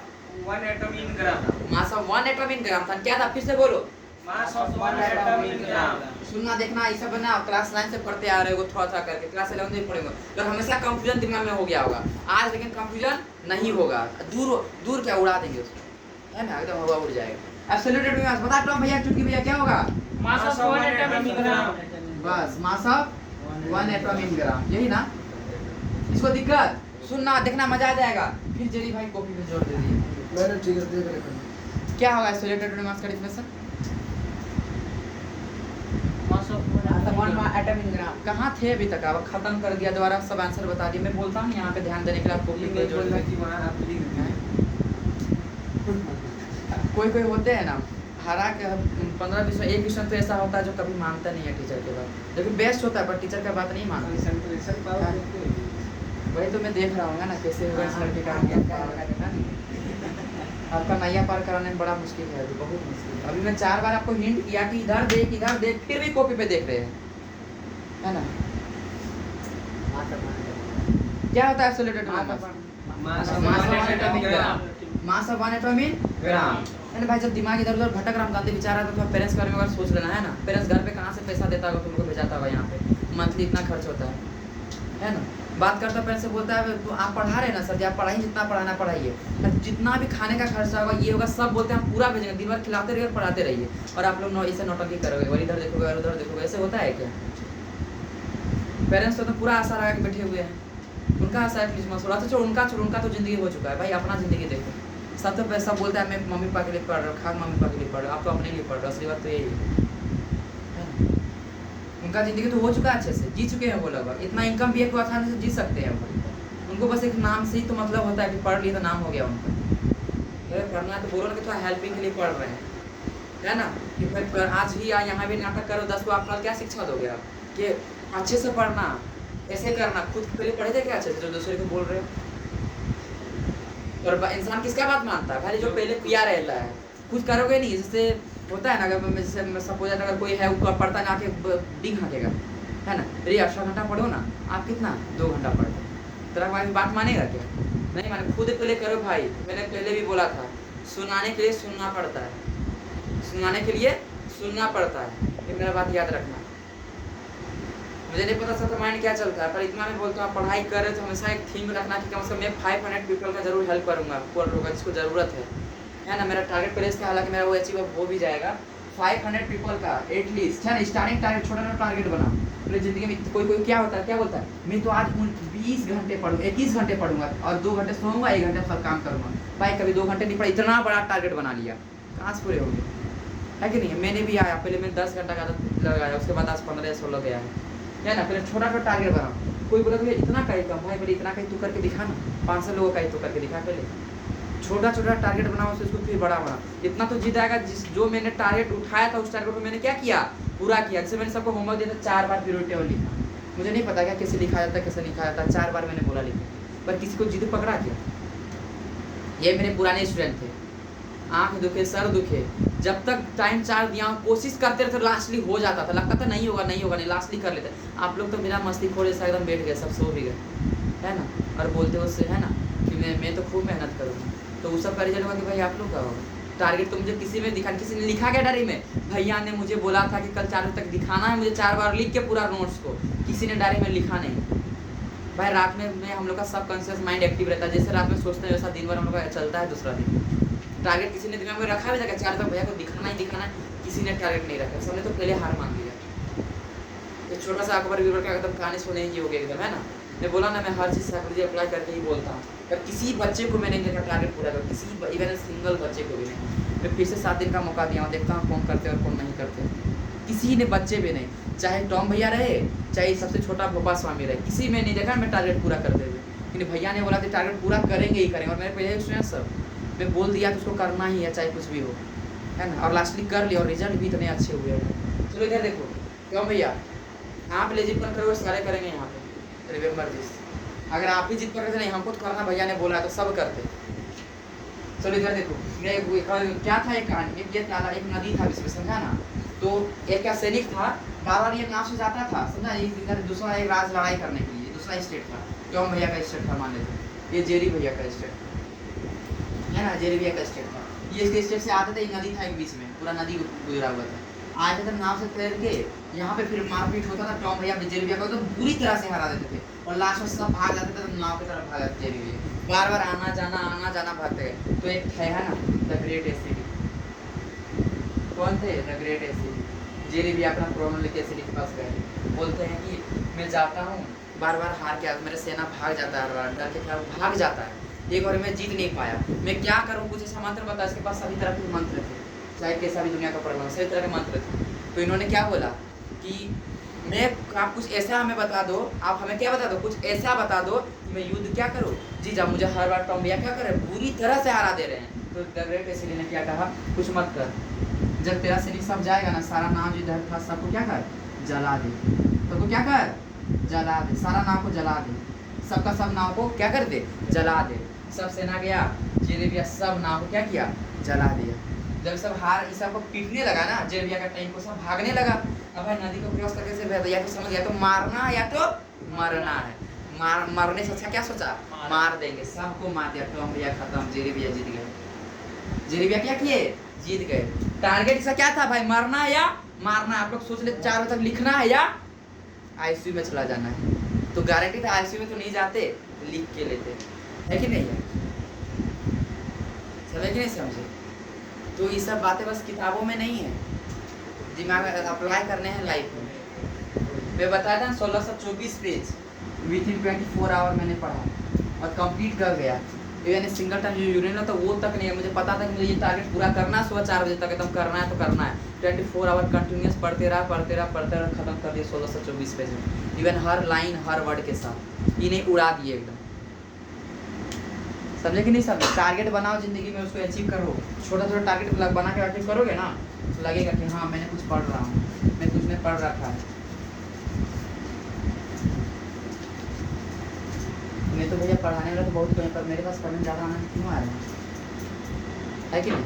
1 atom in gram, mass of 1 atom in gram था, क्या था फिर से बोलो, मास ऑफ 1 एटम इन ग्राम। सुनना देखना ऐसा बना, क्लास 9 से पढ़ते आ रहे हो थोड़ा थोड़ा करके, क्लास 11 में पढ़ेंगे तो हमेशा कंफ्यूजन दिमाग में हो गया होगा, आज लेकिन कंफ्यूजन नहीं होगा, दूर क्या उड़ा देंगे उसको, है ना, एकदम हवा उड़ जाएगा। एब्सोल्यूट एटॉमिक मास बता टॉम भैया, चुटकी भैया क्या होगा, mass of 1 atom in gram. बस मास ऑफ 1 एटम इन ग्राम, यही ना। इसको दिक्कत सुनना देखना मजा आ जाएगा। फिर जेरी भाई कॉपी पे जोड़ दे दिए, मैंने ठीक है देख रखा। क्या होगा एब्सोल्यूट एटॉमिक मास का definition, mass of 1 atom in gram. कहाँ थे अभी तक, अब खत्म कर दिया, दोबारा सब आंसर बता दिए। मैं बोलता हूँ यहाँ पे ध्यान देने के लिए, आप कॉपी पे जोड़ बोलना दें। कि वहां आप लिख दें। कोई होते हैं ना हरा के 15-20 एक क्वेश्चन तो ऐसा होता है जो कभी मानता नहीं है टीचर के बात, लेकिन बेस्ट होता है पर टीचर का बात नहीं मानता। कंसंट्रेशन पावर देखते हैं। वही तो मैं देख रहा हूँ ना कैसे होगा इस लड़के का आपका नैया पार कराने में बड़ा मुश्किल है, अभी बहुत मुश्किल है। अभी मैं 4 बार आपको हिंट किया कि इधर देख, फिर भी कॉपी पे देख रहे हैं, है ना। क्या होता है absolute atomic mass, mass of mass 1 of atom in gram. Mass of 1 atom in gram. अरे भाई जब दिमाग इधर उधर भटक रहा हम बेचारा तो थोड़ा पेरेंट्स के बारे में अगर सोच लेना है ना, पेरेंट्स घर पे कहाँ से पैसा देता होगा, तुमको भेजाता होगा यहाँ पे, मंथली इतना खर्च होता है ना। बात करता पेरेंट्स से बोलता है तो आप पढ़ा रहे हैं ना सर जी, आप पढ़ाइए जितना पढ़ाना पढ़ाइए, जितना भी खाने का खर्चा होगा ये होगा सब बोलते हैं हम पूरा भेजेंगे, दिन भर खिलाते रहिए और पढ़ाते रहिए, और आप लोग इसे नौटंकी करोगे और इधर देखोगे और उधर देखोगे, ऐसे होता है क्या। पेरेंट्स तो पूरा आशा लगा के बैठे हुए हैं, उनका आशा एटलीस्ट मत छोड़ो, उनका तो जिंदगी हो चुका है भाई, अपना जिंदगी देखो। सब तो पैसा बोलता है मैं मम्मी पापा के लिए पढ़ रहा हूँ, खान मम्मी पापा के लिए पढ़ रहा हूँ, आप तो अपने लिए पढ़ रहे हो, असली बात तो यही है। उनका जिंदगी तो हो चुका है, अच्छे से जी चुके हैं वो लोग, इतना इनकम भी एक आसानी से जी सकते हैं वो, उनको बस एक नाम से ही तो मतलब होता है कि पढ़ लिए तो नाम हो गया उनका। पढ़ना है तो बोलो ना कि थोड़ा हेल्पिंग के लिए पढ़ रहे हैं, है ना, कि भाई आज भी यहाँ भी नाटक करो 10 को आप कल क्या शिक्षा दोगे आप, कि अच्छे से पढ़ना, ऐसे करना, खुद पहले पढ़े थे क्या अच्छे से जो दूसरे को बोल रहे हो। और इंसान किसका बात मानता है भाई, जो पहले किया रहता है, कुछ करोगे नहीं। जैसे होता है ना, अगर जैसे सपोज अगर कोई है ऊपर पढ़ता है ना, आके डिंग हाँकेगा, है ना, अरे 8 घंटा पढ़ो ना, आप कितना 2 घंटा पढ़ते, तेरा भाई बात मानेगा क्या, नहीं माने। खुद पहले करो भाई, मैंने पहले भी बोला था, सुनाने के लिए सुनना पड़ता है, सुनाने के लिए सुनना पड़ता है, ये मेरा बात याद रखना, मुझे नहीं पता सबका माइंड क्या चलता है, पर इतना मैं बोलता हूँ पढ़ाई कर रहे तो हमेशा एक थीम रखना कि कम से कम मैं 500 पीपल का जरूर हेल्प करूँगा, पुअर लोगों का जिसको ज़रूरत है ना। मेरा टारगेट प्लेस का हालांकि मेरा वो अचीव हो भी जाएगा, 500 पीपल का एटलीस्ट, है ना। स्टार्टिंग टारगेट छोटा छोटा टारगेट बना। पूरी ज़िंदगी में कोई क्या होता है, क्या बोलता है मैं तो आज 20 घंटे पढ़ूँ, 21 घंटे पढ़ूंगा और 2 घंटे सोऊंगा, 1 घंटे सब काम करूँगा। भाई कभी 2 घंटे नहीं पढ़ा, इतना बड़ा टारगेट बना लिया, कहाँ से पूरे हो गए, है कि नहीं। मैंने भी आया, पहले मैं 10 घंटा का लगाया, उसके बाद आज 15 या 16 गया है ना। पहले छोटा छोटा टारगेट बनाओ। कोई बोला भैया इतना कहीं कम, भाई पहले इतना कहीं तू करके दिखा ना, 500 लोगों का ही तो करके दिखा। पहले छोटा छोटा टारगेट बनाओ, उसको फिर बड़ा बना। इतना तो जीत आएगा जो मैंने टारगेट उठाया था, उस टारगेट को मैंने क्या किया, पूरा किया। जैसे मैंने सबको होमवर्क दिया था 4 बार पीरियड टेबल लिखा, मुझे नहीं पता क्या कैसे लिखा जाता, कैसे लिखा जाता, 4 बार मैंने बोला लिखा, पर किसी को जिद पकड़ा क्या। ये मेरे पुराने स्टूडेंट थे, आँख दुखे सर दुखे, जब तक टाइम 4 दिया कोशिश करते रहते, लास्टली हो जाता था। लगता था नहीं होगा नहीं होगा, नहीं लास्टली कर लेते। आप लोग तो बिना मस्ती खोले से एकदम बैठ गए, सब सो भी गए, है ना। और बोलते उससे, है ना, कि मैं तो खूब मेहनत करूँगा। तो उस सब का रिजल्ट होगा कि भाई आप लोग का होगा। टारगेट तो मुझे किसी में दिखा, किसी ने लिखा क्या डायरी में, भैया ने मुझे बोला था कि कल 4 बजे तक दिखाना है मुझे, 4 बार लिख के पूरा नोट्स को, किसी ने डायरी में लिखा नहीं। भाई रात में हम लोग का सब कॉन्शियस माइंड एक्टिव रहता है, जैसे रात में सोचते हैं वैसा दिन भर हम लोग का चलता है। दूसरा दिन टारगेट किसी ने दिमाग में रखा भी था 4 तक भैया को दिखाना ही दिखाना, किसी ने टारगेट नहीं रखा, सबने तो पहले हार मान लिया। एक छोटा सा अकबर बीरबल का एकदम कहानी सुने ही हो गया एकदम, है ना। मैं बोला ना, मैं हर चीज़ साइकोलॉजी अप्लाई करके ही बोलता हूँ, पर किसी बच्चे को मैंने देखा टारगेट पूरा कर, किसी इवन सिंगल बच्चे को भी नहीं। मैं फिर से 7 दिन का मौका दिया हूँ, देखता हूँ कौन करते और कौन नहीं करते। किसी ने बच्चे भी नहीं, चाहे टॉम भैया रहे, चाहे सबसे छोटा भोपा स्वामी रहे, किसी में नहीं देखा मैं टारगेट पूरा करते हुए। लेकिन भैया ने बोला था टारगेट पूरा करेंगे ही करेंगे, और मेरे पहले स्टूडेंट सब मैं बोल दिया तो उसको करना ही है, चाहे कुछ भी हो, है ना। और लास्टली कर लिया और रिजल्ट भी इतने अच्छे हुए हैं। चलो इधर देखो, क्यों भैया आप ले जिद पर करोगे सारे करेंगे यहाँ पे, रिमेंबर दिस। अगर आप ही जिद पर करते नहीं, हमको तो करना भैया ने बोला तो सब करते। चलो इधर देखो, क्या था एक कहानी, एक नदी था बीच में, समझा ना। तो एक क्या सैनिक था, बार ये नाव से जाता था, समझा। इधर दूसरा एक राज लड़ाई करने के लिए, दूसरा स्टेट था, क्यों भैया का स्टेट था, मान लेते ये जेरी भैया का स्टेट है ना, जेरी भैया का स्टेट था। ये इसके स्टेट से आते थे, एक नदी था एक बीच में, पूरा नदी गुजरा हुआ था। आते थे नाव से तैर के, यहाँ पे फिर मारपीट होता था, टॉम भैया जेरी भैया को तो बुरी तरह से हरा देते थे, और लास्ट में सब भाग जाते थे, तो नाव की तरफ भाग जाते जेरी भैया, बार बार आना जाना भागते गए। तो एक है ना द ग्रेट एसिडी, कौन थे द ग्रेट एसिडी, जेरी भी अपना प्रॉब्लम लेके एसिडी के पास गए, बोलते हैं कि मैं जाता हूँ, बार बार हार के मेरा सेना भाग जाता है, डर के खिलाफ भाग जाता है, एक बार मैं जीत नहीं पाया, मैं क्या करूँ, कुछ ऐसा मंत्र बता। इसके पास सभी तरह के मंत्र थे, चाहे कैसा भी दुनिया का प्रॉब्लम, सभी तरह के मंत्र थे। तो इन्होंने क्या बोला कि मैं, आप कुछ ऐसा हमें बता दो, आप हमें क्या बता दो, कुछ ऐसा बता दो कि मैं युद्ध क्या करूँ। जी जा, मुझे हर बार टॉम भैया क्या करे, बुरी तरह से हरा दे रहे हैं। तो द ग्रेट एसिडी ने क्या कहा, कुछ मत कर, जब तेरा सैनिक सब जाएगा ना, सारा नाव जिधर था सबको क्या कर, जला दे, सबको क्या कर, जला दे, सारा नाव को जला दे, सबका सब नाव को क्या कर दे, जला दे। सब सेना गया, जेरेबिया सब नाव को क्या किया, जला दिया। जब सब हार इस सबको पीटने लगा ना, जेरेबिया का टाइम को सब भागने लगा। अब भाई नदी को क्रॉस करके से बहता, या तो समझ, या तो मारना या तो मरना है। मरने से अच्छा क्या सोचा, मार देंगे, सबको मार दिया, टॉम भैया खत्म, जेरेबिया जीत गए। जेरेबिया क्या किए, जीत गए। टारगेट इसका क्या था भाई, मरना या मारना। आप लोग सोच ले 4 बजे तक लिखना है या आईसीयू में चला जाना है, तो गारंटी था आईसीयू में तो नहीं जाते, लिख के लेते, है कि नहीं है, समझे कि नहीं समझे। तो ये सब बातें बस किताबों में नहीं है, दिमाग में अप्लाई करने हैं लाइफ में। मैं बताया था 1624 पेज विद इन 24 आवर मैंने पढ़ा और कंप्लीट कर गया। इवन सिंगल टाइम जो यूरिन था वो तक नहीं है, मुझे पता था कि मुझे ये टारगेट पूरा करना है, सुबह 4 बजे तक एकदम करना है तो करना है। 24 आवर कंटिन्यूस पढ़ते रहा खत्म कर दिया 1624 पेज में, इवन हर लाइन हर वर्ड के साथ, ये नहीं उड़ा दिए एकदम। समझे कि नहीं समझे। टारगेट बनाओ जिंदगी में, उसको अचीव करो। छोटा छोटा टारगेट बना के अचीव करोगे ना, तो लगेगा कि हाँ मैंने कुछ पढ़ रहा हूँ, मैं कुछ ने पढ़ रखा है। मैं तो भैया पढ़ाने वाला तो बहुत कोई, पर मेरे पास पढ़ने ज़्यादा आनंद क्यों आ रहा है कि नहीं।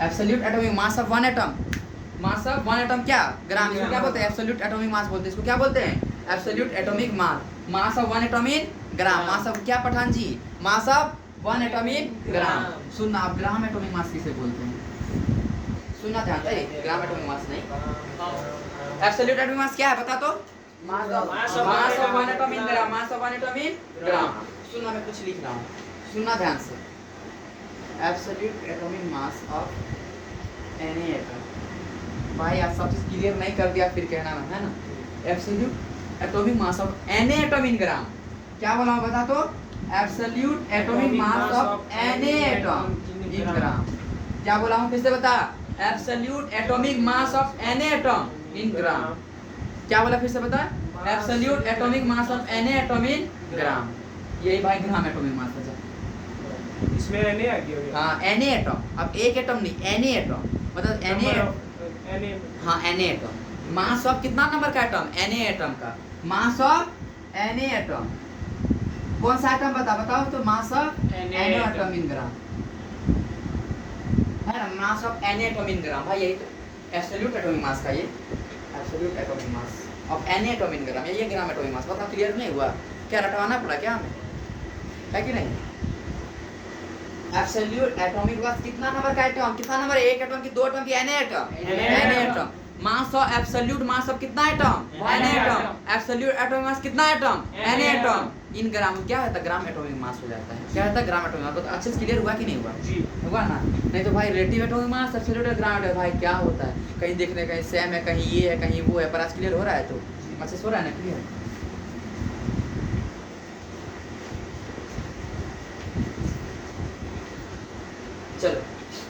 Absolute atomic mass of 1 atom, mass of 1 atom क्या, ग्राम, इसको क्या बोलते हैं, एब्सोल्यूट एटॉमिक मास बोलते हैं, इसको क्या बोलते हैं, absolute atomic mass. Mass of 1 atom in gram, mass of क्या पठान जी, मास ऑफ 1 एटम इन ग्राम। सुनना, आप ग्राम एटॉमिक मास किसे बोलते हैं, सुनना ध्यान से, ग्राम एटॉमिक मास नहीं, एब्सोल्यूट एटॉमिक मास क्या है बता तो? Mass of one atom in gram, mass of one atom in gram. सुनना, मैं कुछ लिख रहा हूँ, सुनना ध्यान से। Absolute atomic mass of any atom. भाई आप सब चीज क्लियर नहीं कर दिया फिर कहना ना, है ना। Absolute atomic mass of any atom in gram. क्या बोला हूँ बता तो? Absolute atomic mass of any atom in gram. क्या बोला हूँ फिर से बता? Absolute atomic mass of any atom in gram. क्या बोला फिर से बता? Absolute atomic mass of any atom in gram. यही भाई ग्राम एटॉमिक मास है। इसमें एन आ गया। हाँ एनी एटम, अब एक एटम नहीं, एनी एटम मतलब एनी, हाँ एनी एटम। मास ऑफ कितना नंबर का एटम? एनी एटम का मास ऑफ एनी एटम। कौन सा एटम बताओ तो? Mass of any atom in gram, है ना। Mass of any atom in gram, भाई यही तो एब्सोल्यूट एटॉमिक मास का, ये absolute atomic mass of any atom in gram, ये ग्राम एटॉमिक मास। बता क्लियर नहीं हुआ क्या? रटवाना पड़ा क्या हमें, है कि नहीं? एब्सोल्यूट एटॉमिक मास कितना नंबर का एटम? कितना नंबर? एक एटम की, दो एटम की, any atom, any atom. Mass of absolute mass of कितना atom? Any atom. Absolute atomic mass कितना atom? Any atom. In gram क्या होता है? ग्राम एटॉमिक मास हो जाता है। क्या होता है? Gram atomic mass. तो अच्छे से क्लियर हुआ कि नहीं हुआ? जी हुआ ना। नहीं तो भाई relative atomic mass, absolute gram atomic, भाई क्या होता है? कहीं देखने कहीं सेम है, कहीं ये है, कहीं वो है, पर आज क्लियर हो रहा है तो अच्छे से हो रहा है ना? क्लियर। चलो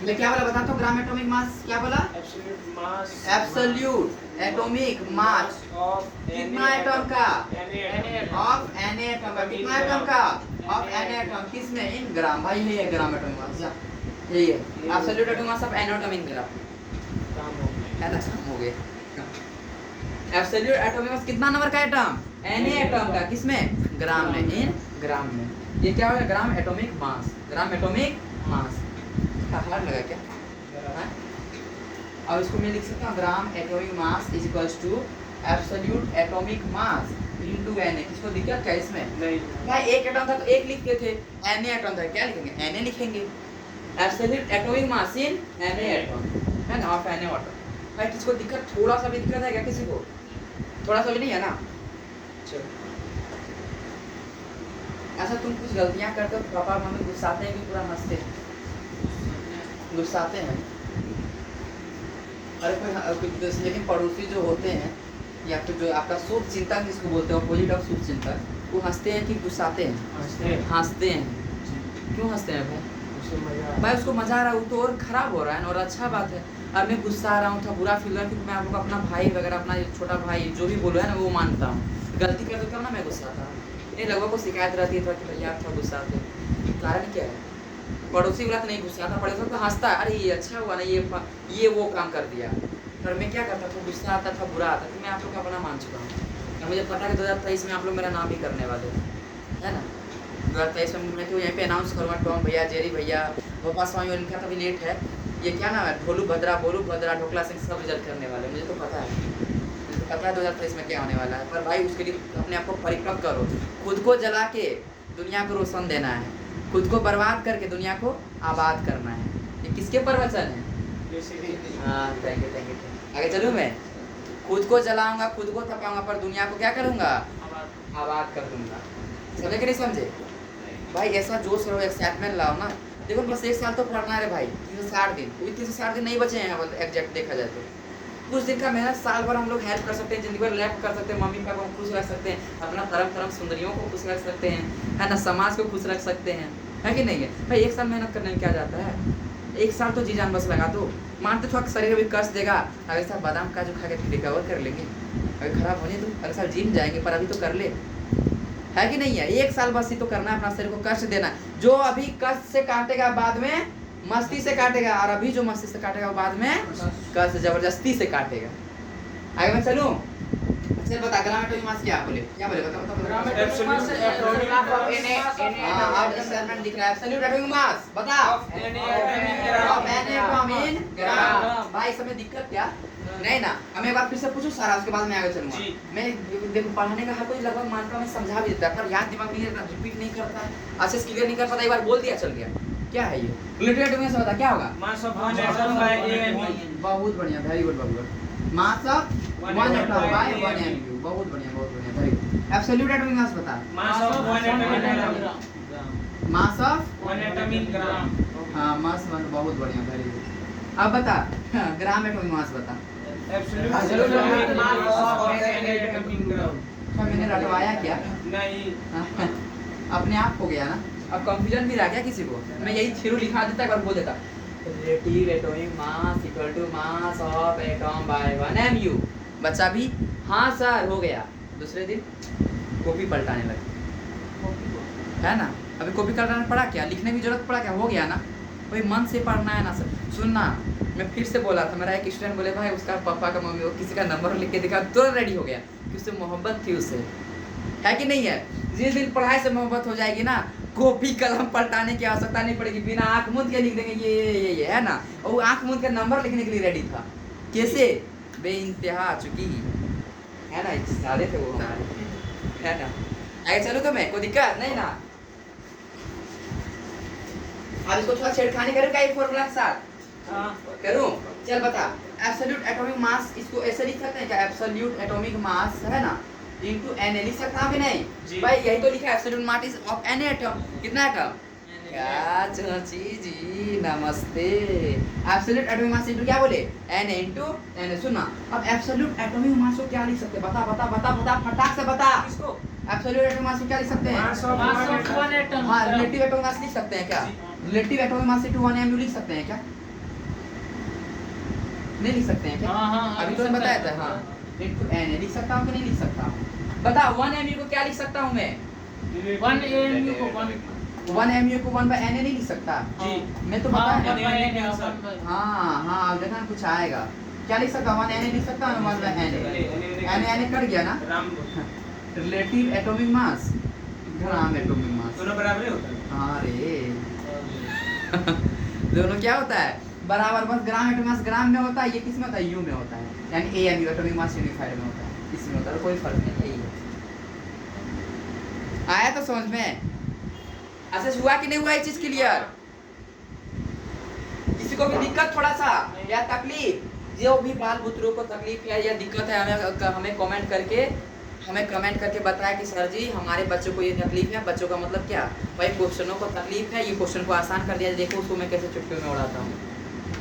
मैं क्या बोला बता तो? ग्राम एटॉमिक मास क्या बोला? Absolute mass, absolute atomic mass of कितना एटम का? Any atom of any atom का। कितना एटम का? Of any atom. किसमें? इन ग्राम। भाई यही है ग्राम एटॉमिक मास, यही है absolute atomic mass of any atom in gram, काम हो है ना। हो गया। एब्सोल्यूट एटॉमिक मास कितना नंबर का एटम? एनी एटम का। किसमें? ग्राम में, इन ग्राम में। ये क्या होगा? Gram atomic mass, gram atomic mass. Hard लगा क्या? हाँ? अब इसको मैं लिख सकता हूँ gram atomic mass is equals to absolute atomic mass into N. किसको दिक्कत क्या इसमें? नहीं भाई एक एटम था तो एक लिखते थे, एन एटम था क्या लिखेंगे? एन लिखेंगे। Absolute atomic mass in an atom, है ना, ऑफ एन एटम। भाई किसको दिक्कत? थोड़ा सा भी दिक्कत है क्या किसी को? थोड़ा सा भी नहीं है ना? चलो ऐसा तुम कुछ गलतियां करते हो, पापा मम्मी गुस्साते हैं कि पूरा हंसते हैं? गुस्साते हैं। अरे कोई लेकिन पड़ोसी जो होते हैं या फिर जो आपका शुभ चिंतक जिसको बोलते हैं, अपोजिट ऑफ शुभ चिंतक, वो हंसते हैं कि गुस्साते हैं? हंसते हैं। क्यों हंसते हैं भाई? भाई उसको मजा आ रहा है, वो तो और खराब हो रहा है ना, और अच्छा बात है। अब मैं गुस्सा आ रहा हूँ, था बुरा फील हो रहा है, क्योंकि मैं आप लोग अपना भाई वगैरह, अपना छोटा भाई जो भी बोलो है ना, वो मानता हूँ। गलती कर तो ना मैं गुस्सा था, ये लगभग को शिकायत रहती है कि भैया आप थोड़ा गुस्सा थे। कारण क्या है? पड़ोसी वाला तो नहीं गुस्सा था, पड़ोसी तो हंसता है, अरे ये अच्छा हुआ ना, ये वो काम कर दिया। पर मैं क्या करता था? गुस्सा आता था, बुरा आता था। मैं आप लोग का अपना मान चुका हूँ, और मुझे पता है कि 2023 में आप लोग मेरा नाम भी करने वाले हैं, है ना। 2023 में मैं तो यहीं पे अनाउंस करूँगा, टॉम भैया, जेरी भैया, गोपाल स्वामी, और इनका तो भी लेट है। ये क्या नाम है? बोलू भद्रा, ढोकला सिंह, सब रिजल्ट करने वाले। मुझे तो पता है, मुझे तो पता है 2023 में क्या होने वाला है। पर भाई उसके लिए अपने आप को परिपक्व करो। खुद को जला के दुनिया को रोशन देना है, खुद को बर्बाद करके दुनिया को आबाद करना है। ये किसके प्रवचन है? हाँ थैंक यू। आगे चलूँ मैं? खुद को जलाऊंगा, खुद को तपाऊंगा, पर दुनिया को क्या करूंगा? आबाद कर दूंगा। समझे कि नहीं समझे? भाई ऐसा जोश रहो, एक्साइटमेंट लाओ ना। देखो बस 1 साल तो पढ़ना है रे भाई, 360 दिन, कोई 360 दिन नहीं बचे हैं एग्जैक्ट देखा जाए तो। कुछ दिन का मेहनत, साल भर हम लोग हेल्प कर सकते हैं, जिंदगी भर हेल्प कर सकते हैं, मम्मी पापा को खुश रख सकते हैं, अपना धर्म सुंदरियों को खुश रख सकते हैं, है ना, समाज को खुश रख सकते हैं, है कि नहीं है भाई? 1 साल मेहनत करने में क्या जाता है? 1 साल तो जी जान बस लगा दो। मानते थोड़ा शरीर भी कष्ट देगा, अगले साल बादाम काजू खा के रिकवर कर लेंगे। अगर खराब होने तो अगले साल जिम जाएंगे, पर अभी तो कर ले, है कि नहीं है? 1 साल बस ही तो करना है, अपना शरीर को कष्ट देना। जो अभी कष्ट से काटेगा बाद में मस्ती से काटेगा, और अभी जो मस्ती से काटेगा वो बाद में कष्ट जबरदस्ती से काटेगा। आगे मैं चलूं? अच्छा बता, ग्राम एटॉमिक मास क्या बोले? क्या बोले? बता। एब्सोल्यूट एटॉमिक मास अब एक्सपेरिमेंट दिख रहा है। एब्सोल्यूट एटॉमिक मास बता। Of any atom in gram. भाई समय दिक्कत क्या? नहीं ना। अब मैं एक बार फिर से पूछूं सारा, उसके बाद मैं आगे चलूंगा। मैं देखो पढ़ाने का हर कोई लगभग मानता, मैं समझा भी देता, पर याद दिमाग नहीं रहता, रिपीट नहीं करता है, अच्छे से क्लियर नहीं कर पाता। एक बार बोल दिया चल गया। क्या है ये? रिलेटिव एटॉमिक से बता क्या होगा? Mass of one atom by A and B. बहुत बढ़िया, वेरी गुड बाबू। Mass of 1 atom by 1 mu। बहुत बढ़िया very good. Absolute atomic mass बता। Mass of 1 atom in gram. Mass of 1 atom in gram. हाँ मास 1 बहुत बढ़िया very good. अब बता ग्राम एटॉमिक मास बता। Absolute atomic mass of 1 atom in gram. क्या मैंने रटवाया क्या? नहीं अपने आप हो गया ना। अब कंफ्यूजन भी रह गया किसी को? मैं यही थ्योरी लिखा देता एक बार बोल देता relative atomic mass equal to mass of atom by 1 mu। बच्चा भी हाँ सर हो गया। दूसरे दिन कॉपी पलटाने लगे है ना। अभी कॉपी पलटाना पड़ा क्या? लिखने की जरूरत पड़ा क्या? हो गया ना। वही मन से पढ़ना है ना सर। सुनना मैं फिर से बोला था, मेरा एक स्टूडेंट बोले भाई उसका पापा का मम्मी वो किसी का नंबर लिख के दिखा तो रेडी हो गया कि उससे मोहब्बत थी उससे, है कि नहीं है? जिस दिन पढ़ाई से मोहब्बत हो जाएगी ना कॉपी कलम पलटाने की आवश्यकता नहीं पड़ेगी। बिना आंख मूंद के लिख देंगे ये है ना। और वो आंख मूंद के नंबर लिखने के लिए रेडी था। कैसे बेइंतहा चुकी है ना। सारे थे वो है ना। आगे चलो तो मैं कोई दिक्कत नहीं ना। अब इसको थोड़ा छेड़खानी करूं क्या ये फॉर्मूला के साथ? हां करूं? चल बता। एब्सोल्यूट एटॉमिक मास इसको ऐसे लिख सकते हैं क्या? एब्सोल्यूट एटॉमिक मास है ना इनटू Na लिख सकता हूं कि नहीं? जी। भाई यही तो लिखा है absolute mass is of Na atom. कितना एटम? क्या चाची जी नमस्ते। एब्सोल्यूट एटॉमिक मास इनटू क्या बोले? Na into Na। सुनना अब एब्सोल्यूट एटॉमिक मास को क्या लिख सकते हैं? बता बता बता बता फटाक से बता। किसको? एब्सोल्यूट एटॉमिक मास को क्या लिख सकते हैं? मास ऑफ 1 एटम। हाँ रिलेटिव एटॉमिक मास लिख सकते हैं क्या? Relative atomic mass into 1 mu लिख सकते हैं क्या? नहीं लिख सकते हैं क्या? हाँ, अभी तो बताया था। हाँ इनटू Na लिख सकता हूँ कि नहीं लिख सकता हूँ? बता 1 mu को क्या लिख सकता हूँ मैं? 1 mu को 1 mu को 1 by Na नहीं लिख सकता। जी मैं तो हाँ, बताया। 1 by Na, हाँ हाँ अब देखना कुछ आएगा। क्या लिख सकता हूँ? 1 Na लिख सकता हूँ 1 by Na। Na कट गया ना। Gram relative atomic mass gram atomic mass. दोनों बराबर ही होता है। हाँ रे दोनों क्या होता है? बराबर। बस ग्राम एटॉमिक मास ग्राम में होता है, ये किस में होता है? यू में होता है। यानी AMU एटॉमिक मास यूनिफाइड में होता है, इसमें होता है। कोई फर्क नहीं है। आया तो समझ में? अच्छा हुआ कि नहीं हुआ ये चीज क्लियर? किसी को भी दिक्कत थोड़ा सा या तकलीफ, जो भी बाल बुतरों को तकलीफ है या दिक्कत है हमें कमेंट करके बताया कि सर जी हमारे बच्चों को ये तकलीफ है। बच्चों का मतलब क्या? भाई क्वेश्चनों को तकलीफ है, ये क्वेश्चन को आसान कर दिया। देखो उसको मैं कैसे चुटकियों में उड़ाता हूँ।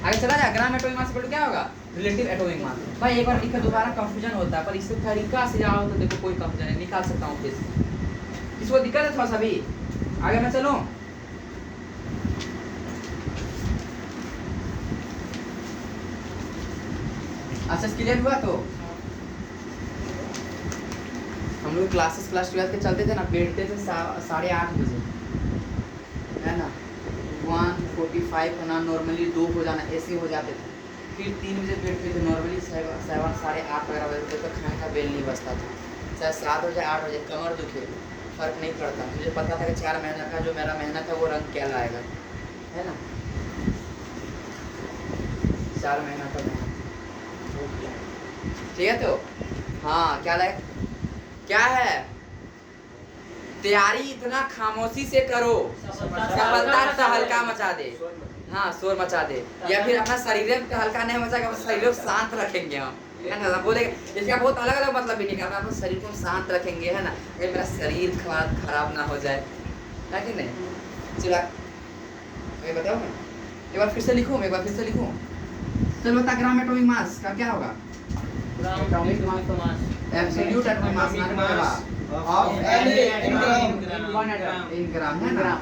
आगे चला जाए। ग्राम एटॉमिक मास क्या होगा? रिलेटिव एटॉमिक मास। भाई एक बार लिखा दोबारा कंफ्यूजन होता है, पर इससे तरीका से जाओ तो देखो कोई कंफ्यूजन नहीं, निकाल सकता हूँ फिर। इसको दिक्कत है थोड़ा सा भी? आगे मैं चलूं? अच्छा क्लियर हुआ? तो हम लोग क्लास 12 के चलते थे ना, बैठते थे 8:30 बजे है ना। 1:45 होना नॉर्मली 2 हो जाना ऐसे हो जाते थे। फिर 3 बजे बैठते थे नॉर्मली 7 8:30 वगैरह बजे तक खाने का बेल नहीं बचता था। चाहे 7 बजे 8 बजे कमर दुखे फर्क नहीं पड़ता। मुझे पता था कि 4 महीना का जो मेरा मेहनत है वो रंग क्या लाएगा, है ना। 4 महीना का मेहनत ठीक है। तो हाँ क्या लाए? क्या है? तैयारी इतना खामोशी से करो सफलता तहलका मचा दे। हाँ शोर मचा दे। या फिर अपना शरीर में तहलका नहीं मचाएगा, शरीर को शांत रखेंगे हम, है ना। बोले इसका बहुत अलग अलग मतलब भी निकालना। अपने शरीर को शांत रखेंगे, है ना। ये मेरा शरीर खराब ना हो जाए, है कि नहीं। चला मैं बताऊँ मैं एक बार फिर से लिखूँ। चलो बता ग्राम एटॉमिक मास का क्या होगा? Atomic mass absolute atomic mass of in gram, है ना।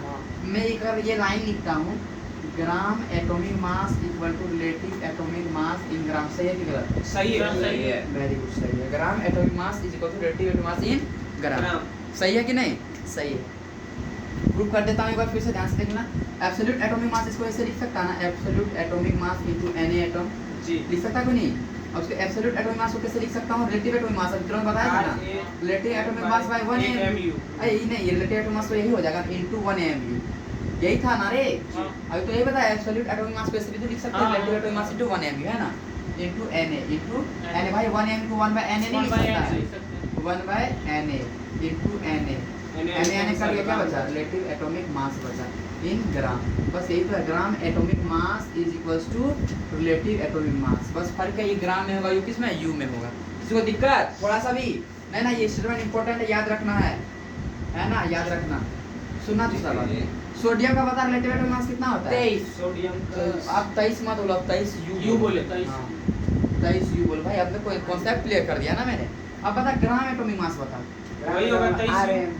मैं एक बार ये लाइन लिखता हूँ, gram atomic mass equal to relative atomic mass in gram. सही है कि गलत? सही है। वेरी गुड सही है। Gram atomic mass is equal to relative atomic mass in gram. सही है कि नहीं? सही है। प्रूव कर देता हूँ एक बार फिर से ध्यान से देखना। एब्सोल्यूट एटॉमिक मास इसको ऐसे लिख सकता है ना, absolute atomic mass into Na atom. जी लिख सकता है कि नहीं? अब उसके एब्सोल्यूट एटॉमिक मास को कैसे लिख सकता हूँ? रिलेटिव एटॉमिक मास अभी तुरंत बताया था ना। Relative atomic mass by 1 mu। अरे नहीं रिलेटिव एटॉमिक मास तो यही हो जाएगा इनटू 1 mu। यही था ना रे। अभी तो यही बताया एब्सोल्यूट एटॉमिक मास को ऐसे भी तो लिख सकते हैं relative atomic mass into 1 mu, है ना। इनटू Na भाई 1 mu को 1 by Na नहीं लिख सकता है। 1 by Na इनटू Na कर दिया, क्या बचा? रिलेटिव एटॉमिक मास बचा इन ग्राम। बस यही तो है। Gram atomic mass is equals to relative atomic mass. बस फर्क है ये ग्राम में होगा, यू किस में? यू में होगा। किसी को दिक्कत थोड़ा सा भी नहीं ना, ये स्टेटमेंट इंपॉर्टेंट है, याद रखना है ना, याद रखना। सुनना दूसरा बात, सोडियम का बता रिलेटिव एटॉमिक मास कितना होता है? 23 सोडियम का आप 23 मत बोलो, 23 यू बोले 23 यू बोल भाई, आपने कोई कॉन्सेप्ट क्लियर कर दिया ना मैंने। अब बता ग्राम एटॉमिक मास बता। वही होगा 23 आरएम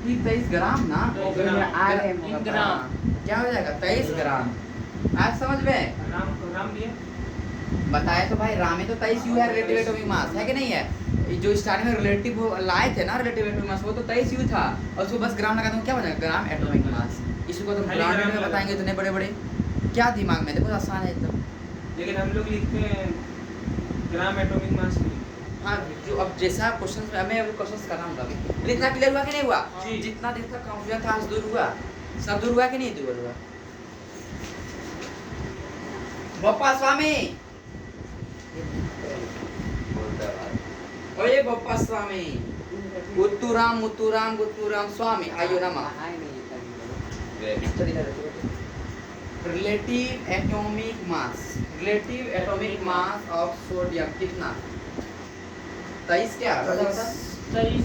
ठीक 23 ग्राम ना, आरएम ग्राम। क्या हो जाएगा 23 ग्राम। आज समझ में राम दिया बताया तो भाई, रामे तो 23 यू है रिलेटिव एटॉमिक मास, है कि नहीं है? ये जो स्टार्टिंग में रिलेटिव लाए थे ना रिलेटिव एटॉमिक मास, वो तो 23 यू था, और उसको बस ग्राम लगा दूं, क्या बनेगा ग्राम एटॉमिक मास। इसको तो खाली ग्राम ग्राम में लगा। बताएंगे इतने बड़े बड़े, क्या दिमाग में, देखो आसान है एकदम। लेकिन हम लोग लिखते हैं ग्राम एटॉमिक मास नहीं। हाँ, जो अब जैसा क्वेश्चन में मैं क्वेश्चन कर रहा हूँ अभी, लेकिन इतना क्लियर हुआ कि नहीं हुआ? जी। जितना दिन तक कंफ्यूजन था आज दूर हुआ, सब दूर हुआ कि नहीं दूर हुआ? बप्पा स्वामी, ओए बप्पा स्वामी, गुत्तुराम मुत्तुराम गुत्तुराम स्वामी, आयो नमा। Relative atomic mass, relative atomic mass of sodium कितना? 23 क्या? 23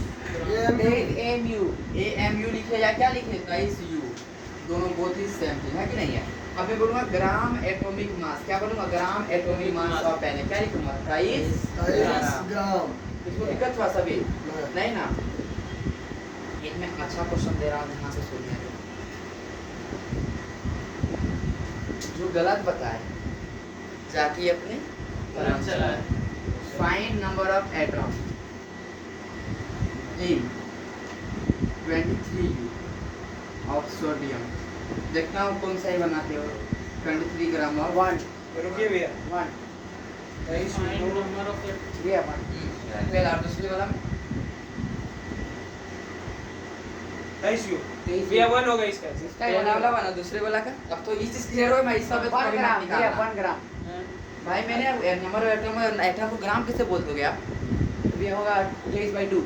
एमयू AMU लिखे या क्या लिखे? 23 U, दोनों बहुत ही सेम थिंग है कि नहीं है? अब मैं बोलूंगा ग्राम एटॉमिक मास, क्या बोलूंगा? Gram atomic mass of N, क्या लिखूंगा? 23 ग्राम। इसको दिक्कत हुआ सभी? नहीं। नहीं ना, एक मैं अच्छा क्वेश्चन दे रहा हूँ, ध्यान से सुनिए। जो गलत बताए जाके अपने find number of atom in 23 of sodium. देखना हो कौन सा ही बनाते हो। 23 ग्राम ऑफ 1 रुकिए भैया 1 23 नंबर ऑफ ये 1 पहला और दूसरी वाला में 23 यू 23 भैया 1 होगा इसका इसका पहला वाला बना, दूसरे वाला का। अब तो ये चीज क्लियर हो, मैं इस सब 1 ग्राम ये 1 ग्राम भाई मैंने नंबर ऑफ एटम को ग्राम कैसे बोल दोगे आप? ये होगा 23/2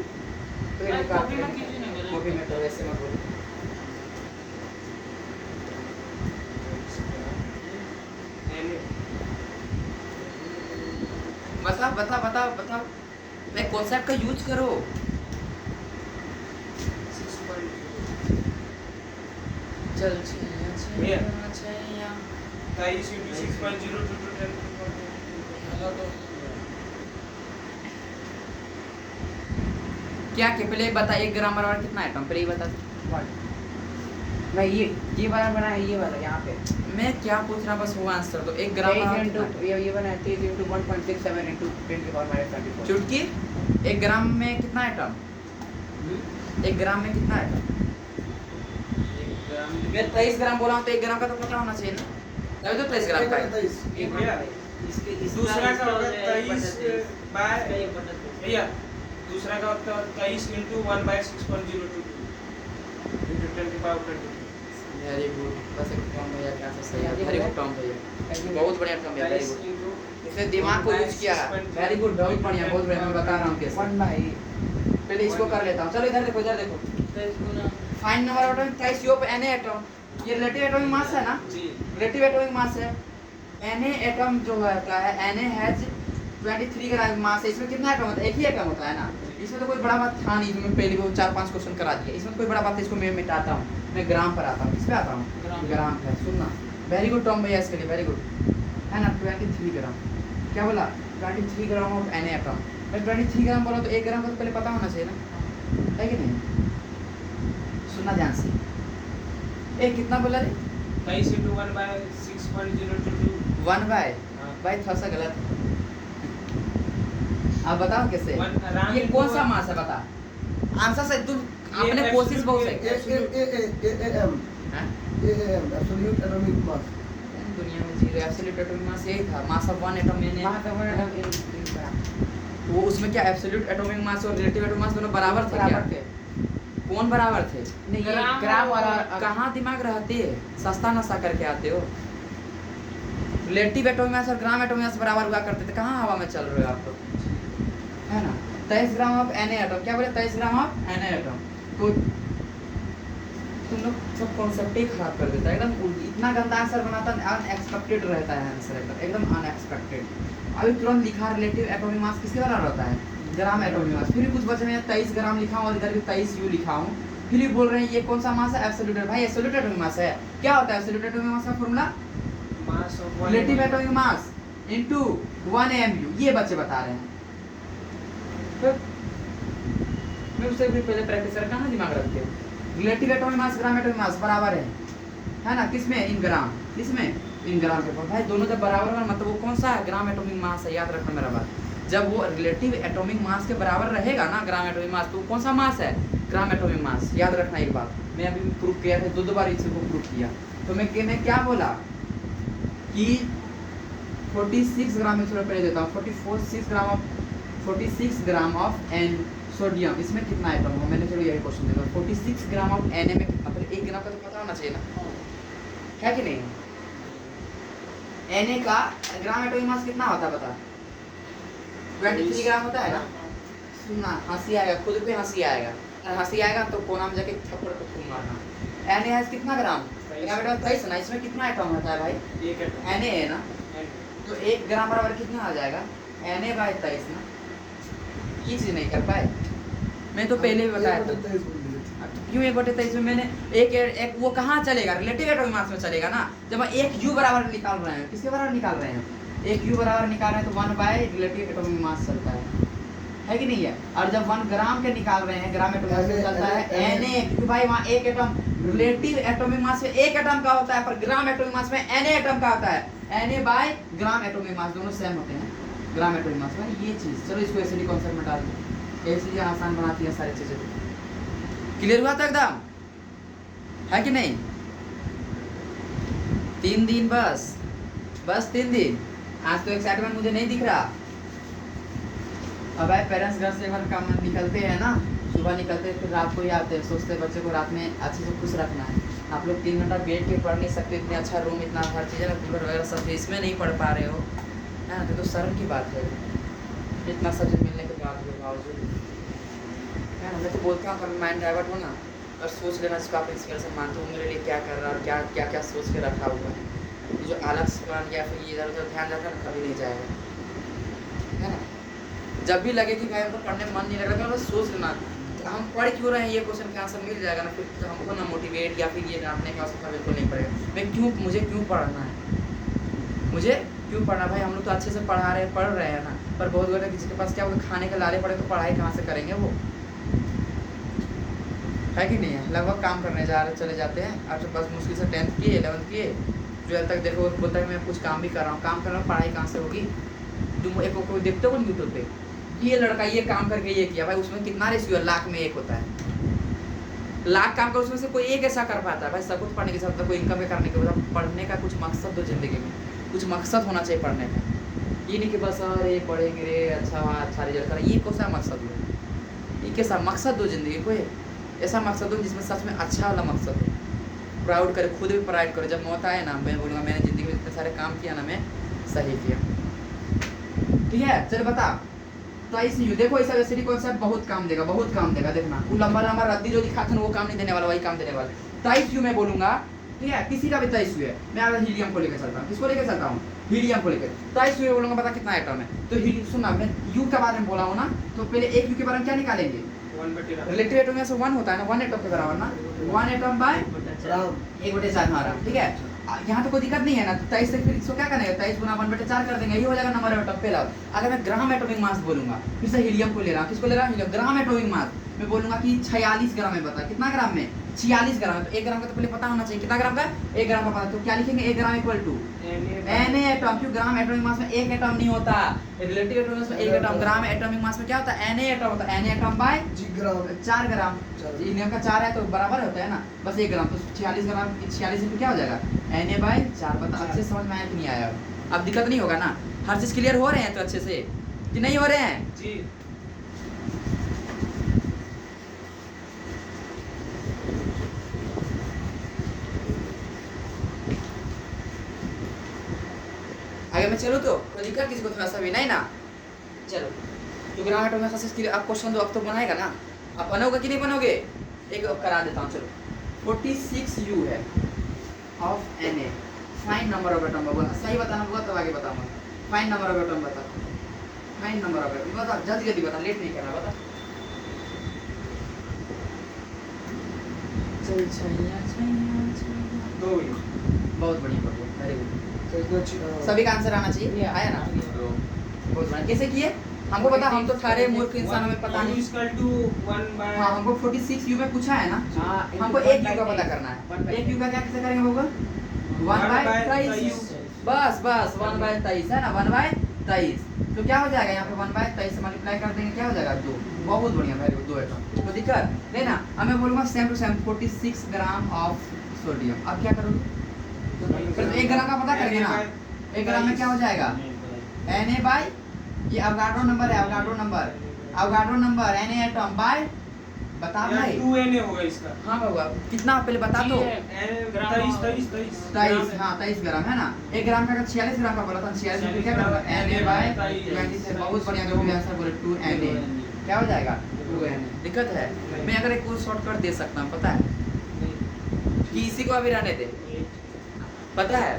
तो ये कॉपी में कीजिए ना गलत। कॉपी में तो वैसे मत बोलो। बता बता बता बता, मैं कॉन्सेप्ट का यूज करो। चल भैया। 23 23 into 6.02 to 10 क्या के पहले बता, 1 ग्राम बराबर कितना एटम? पहले ही बता। 1 मैं ये वाला बनाया, ये वाला यहाँ पे मैं क्या पूछ रहा बस वो आंसर दो। 1 ग्राम 23 बराबर into कितना? ये बनाया 23 into 1.67 into 10⁻²4 चुटकी 1 ग्राम में कितना एटम? 1 ग्राम में कितना एटम? मैं 23 ग्राम बोला हूँ तो 1 ग्राम का तो पता होना चाहिए ना, तभी तो 23 ग्राम का है। 23 ये भैया दूसरा का होगा 23 बाय भैया दूसरा का होता है 23 into 1/6.02 into 10⁻²2 वेरी गुड, बस एक टर्म भैया क्या सही है, वेरी गुड टर्म भैया, बहुत बढ़िया टर्म है, वेरी 23 गुड। into इसने दिमाग को यूज किया, वेरी गुड, बहुत बढ़िया, बहुत बढ़िया। मैं बता रहा हूँ कैसे, 1 by पहले इसको कर लेता हूँ। चलो इधर देखो, इधर देखो। Find number of atom 23 यूप Na atom, ये रिलेटिव एटॉमिक मास है ना, जी रिलेटिव एटॉमिक मास है। Na एटम जो होता है, Na हैज 23 ग्राम मास है। इसमें कितना एटम होता है? एक ही एटम होता है ना, इसमें तो कोई बड़ा बात था नहीं। इसमें पहले वो 4-5 क्वेश्चन करा दिए, इसमें तो कोई बड़ा बात है। इसको मैं मिटाता हूँ, मैं ग्राम पर आता हूँ। किस पे आता हूँ? ग्राम पे। सुनना, वेरी गुड टर्म भैया इसके लिए, वेरी गुड है ना। 23 ग्राम, क्या बोला? 23 ग्राम ऑफ Na एटम। मैं 23 ग्राम बोला तो 1 ग्राम का तो पहले पता होना चाहिए ना, है कि नहीं? सुनना ध्यान से, ए कितना बोला रे? 23 into 1/6.02 1 बाय हाँ। भाई थोड़ा सा गलत है। आप बताओ कैसे? राम ये into कौन सा 1 मास है बता? आंसर से तुम ये अपने कोशिश बहुत है। AAM हैं? एब्सोल्यूट एटॉमिक मास। दुनिया में जीरो एब्सोल्यूट एटॉमिक मास यही था, मास ऑफ 1 एटम मैंने। वहाँ पे 1 atom in ग्राम वो उसमें क्या एब्सोल्यूट एटॉमिक मास और रिलेटिव एटॉमिक मास दोनों बराबर थे क्या? बराबर थे। कौन बराबर थे? नहीं ये ग्राम ग्राम वाला कहाँ दिमाग रहते है? सस्ता नशा करके आते हो। रिलेटिव एटॉमिक मास और ग्राम एटॉमिक मास बराबर हुआ करते थे, कहाँ हवा में चल रहे हो आप लोग, है ना? 23 ग्राम ऑफ Na एटम, क्या बोले? 23 ग्राम ऑफ Na एटम। तो तुम लोग सब कॉन्सेप्ट ही खराब कर देता है एकदम। इतना गंदा आंसर बनाता है, अनएक्सपेक्टेड रहता है आंसर, एकदम अनएक्सपेक्टेड। अभी तुरंत लिखा रिलेटिव एटॉमिक मास किसके बराबर होता है, ग्राम एटॉमिक मास। फिर भी कुछ बचे में 23 ग्राम लिखा हूँ और इधर भी 23 यू लिखा हूँ, फिर भी बोल रहे हैं ये कौन सा मास है, एब्सोल्यूट। भाई एब्सोल्यूट एटॉमिक मास है, क्या होता है एब्सोल्यूट एटॉमिक मास का formula, mass of relative atomic mass into 1 mu, ये बच्चे बता रहे हैं। तो मैं उससे भी पहले प्रैक्टिस कर, कहाँ दिमाग रखते हो। Relative atomic mass gram atomic मास बराबर है ना, किसमें, इन ग्राम, किसमें, इन ग्राम के पास। भाई दोनों जब बराबर है मतलब वो कौन सा है, ग्राम एटॉमिक मास है, याद रखना मेरा बात। जब वो रिलेटिव एटॉमिक मास के बराबर रहेगा ना ग्राम एटॉमिक मास, तो कौन सा मास है, ग्राम एटॉमिक मास। याद रखना एक बात, मैं अभी प्रूफ किया था, दो बार इसी को प्रूफ किया। तो मैं क्या बोला कि 46 ग्राम, में थोड़ा पहले देता हूँ, 46 ग्राम ऑफ एन सोडियम, इसमें कितना एटम होगा, मैंने चलो यही क्वेश्चन देगा। 46 ग्राम ऑफ एन में कितना, पहले 1 ग्राम का तो पता होना चाहिए ना, है कि नहीं। एन का ग्राम एटॉमिक मास कितना होता है बता, 23 ग्राम होता है ना। सुनना, हंसी आएगा, खुद पे हंसी आएगा, अगर हंसी आएगा तो कोना में जाके थप्पड़ को खूब मारना। एन है कितना ग्राम, ग्राम एटॉमिक 23 ना, इसमें कितना एटम होता है भाई, एक एटम एन है ना, तो 1 ग्राम बराबर कितना आ जाएगा, एन बाय 23 ना। ये चीज नहीं कर पाए, मैं तो पहले भी बताया था। 23 बोल दिए। क्यों 1/23 में मैंने एक वो कहाँ चलेगा, रिलेटिव एटॉमिक मास में चलेगा ना। जब हम एक यू बराबर निकाल रहे हैं, किसके बराबर निकाल रहे हैं, एक यू बराबर निकाल रहे हैं तो 1 बाय रिलेटिव एटॉमिक मास चलता है कि नहीं है। और जब 1 ग्राम के निकाल रहे हैं, ग्राम एटॉमिक मास में चलता है Na, क्योंकि भाई वहाँ एक एटम, रिलेटिव एटॉमिक मास में एक एटम का होता है, पर ग्राम एटॉमिक मास में Na एटम का होता है। Na by gram atomic mass दोनों सेम होते हैं ग्राम एटॉमिक मास में, ये चीज। चलो इसको एसिडी कॉन्सेप्ट में डाल दो, ये चीजें आसान बनाती है सारी चीजें। क्लियर हुआ था एकदम, है कि नहीं। 3 दिन बस 3 दिन। आज तो एक्साइटमेंट मुझे नहीं दिख रहा। अब भाई पेरेंट्स घर से एक बार काम निकलते हैं ना, सुबह निकलते हैं फिर रात को ही आते हैं, सोचते हैं बच्चे को रात में अच्छे से खुश रखना है। आप लोग 3 घंटा बैठ के पढ़ नहीं सकते, इतने अच्छा रूम, इतना हर चीज़ है ना, कूलर वगैरह सब, इसमें नहीं पढ़ पा रहे हो, है ना, तो शर्म की बात है। इतना सब्जेक्ट मिलने के बावजूद, है ना। मैं तो बोलता हूँ कभी माइंड डाइवर्ट हो ना और सोच लेना, इसको आप इंस्पिरेशन मानते हो, मेरे लिए क्या कर रहा है और क्या क्या सोच के रखा हुआ है। ये जो अलग से बन या फिर इधर उधर ध्यान रखा ना, कभी नहीं जाएगा, है ना। जब भी लगे कि भाई हमको पढ़ने में मन नहीं लग रहा, बस सोच लेना हम पढ़ क्यों रहे हैं, ये क्वेश्चन का आंसर मिल जाएगा ना, फिर हमको ना मोटिवेट या फिर ये जानने का आवश्यकता बिल्कुल नहीं पड़ेगा। मुझे क्यों पढ़ना है, मुझे क्यों पढ़ना। भाई हम लोग तो अच्छे से पढ़ रहे हैं ना, पर बहुत लोग किसी के पास क्या होगा, खाने के लाले पड़े तो पढ़ाई कहाँ से करेंगे वो, है कि नहीं है। लगभग काम करने चले जाते हैं, अब तो बस मुश्किल से 10th किए 11th किए, 12th तक देखो बोलता है मैं कुछ काम भी कर रहा हूँ, काम कर रहा हूँ, पढ़ाई कहाँ से होगी। तुम एक को देखते हो यूट्यूब पे, ये लड़का ये काम करके ये किया, भाई उसमें कितना रेशियो है, लाख में 1 होता है। लाख काम कर उसमें से कोई एक ऐसा कर पाता है। भाई सब कुछ पढ़ने के साथ कोई इनकम करने के बाद पढ़ने का कुछ मकसद दो, जिंदगी में कुछ मकसद होना चाहिए पढ़ने का। ये नहीं कि बस अरे पढ़ेंगे रे अच्छा रिजल्ट करें, ये कौन सा मकसद हो, ये कैसा मकसद दो जिंदगी को, ऐसा मकसद हो जिसमें सच में अच्छा वाला मकसद हो, प्राउड करे, खुद भी प्राउड करो। जब मौत आए ना, मैं बोलूँगा मैंने ज़िंदगी में इतने सारे काम किया ना, मैं सही किया। ठीक है, चल बता। तो ICU देखो, ऐसा वैसे कॉन्सेप्ट बहुत काम देगा, बहुत काम देगा। देखना वो लंबा रद्दी जो लिखा था ना, वो काम नहीं देने वाला, वही काम देने वाला। तो ICU में बोलूँगा, ठीक है, किसी का भी तो ICU है, मैं अगर हीलियम को लेकर चलता हूँ, किसको लेकर चलता हूँ, हीलियम को लेकर। तो ICU में बोलूँगा पता कितना एटम है, तो सुनना, मैं U के बारे में बोला हूँ ना, तो पहले एक U के बारे में क्या निकालेंगे, रिलेटिव एटम में से 1 होता है ना, 1 एटम के बराबर ना, 1 एटम बाय 1/4 हमारा, ठीक है। यहाँ तो कोई दिक्कत नहीं है ना। तो 23 से फिर इसको क्या करेंगे, 23 गुना 1/4 कर देंगे, ये हो जाएगा नंबर एटम पहला। अगर मैं ग्राम एटॉमिक मास बोलूंगा, फिर से हीलियम को ले रहा हूँ, किसको ले रहा हूँ, ग्राम एटॉमिक मास मैं बोलूंगा कि 46 ग्राम है। बता कितना ग्राम में, 46 ग्राम है। तो 1 ग्राम का तो पहले पता होना चाहिए, कितना ग्राम का, 1 ग्राम का पता। तो क्या लिखेंगे, 1 gram equal to Na atom, क्यों ग्राम एटॉमिक मास में 1 एटम नहीं होता, रिलेटिव एटॉमिक मास में 1 एटम, ग्राम एटॉमिक मास में क्या होता है, Na एटम होता है। Na atom by 4 gram, helium का 4 है तो बराबर होता है ना, बस 1 ग्राम। तो 46 ग्राम 46 इंटू क्या हो जाएगा, Na बाय 4। पता अच्छे समझ में आया कि नहीं आया, अब दिक्कत नहीं होगा ना, हर चीज क्लियर हो रहे हैं तो अच्छे से कि नहीं हो रहे हैं जी। आगे मैं चलूँ तो कोई दिक्कत किसी को, थोड़ा सा भी नहीं ना। चलो तो ग्राम एटॉमिक मास के लिए आप क्वेश्चन दो, अब तो बनाएगा ना, आप बनोगे कि नहीं बनोगे, एक करा देता हूँ। चलो 46U है of Na। Fine number of atom bubble, सही बताना होगा तब आगे बताऊंगा। फाइन नंबर ऑफ एटम बता, फाइन नंबर ऑफ एटम बता, जल्दी जल्दी बता, लेट नहीं करना, बता। चल छैया छैया छैया। 2 ही। बहुत बढ़िया, बहुत बढ़िया, very good. So it's not सभी का आंसर आना चाहिए, आया ना? तो बहुत बढ़िया। कैसे किए? हमको पता, हम तो ठहरे मूर्ख इंसान, हमें पता नहीं। इक्वल टू 1 बाय हाँ, हमको 46U में पूछा है ना, हाँ, हमको एक U का पता करना है। एक U का क्या कैसे करेंगे होगा? 1/23U। बस बस 1/23 है ना, 1/23। तो क्या हो जाएगा यहाँ पे 1/23 से मल्टीप्लाई कर देंगे, क्या हो जाएगा 2। बहुत बढ़िया, वेरी गुड, 2 एटम। तो दिक्कत नहीं ना, अब मैं बोलूँगा same to same 46 gram of sodium. अब क्या करोगे? फिर 1 ग्राम का पता करेंगे ना, 1 ग्राम में क्या हो जाएगा? Na बाय, ये अवगाड्रो नंबर है, अवगाड्रो नंबर Na एटम बाय, बता भाई। 2Na होगा इसका। हाँ बाबा, कितना पहले बता दो। 23, हाँ 23 ग्राम है ना। 1 ग्राम का 46 ग्राम का बोला था, 46 में क्या करना? Na बाय 20 से। बहुत बढ़िया, जो भी आंसर बोले 2Na, क्या हो जाएगा? 2Na। दिक्कत है, मैं अगर एक और शॉर्टकट दे सकता हूँ, पता है कि इसी को अभी रहने दे। पता है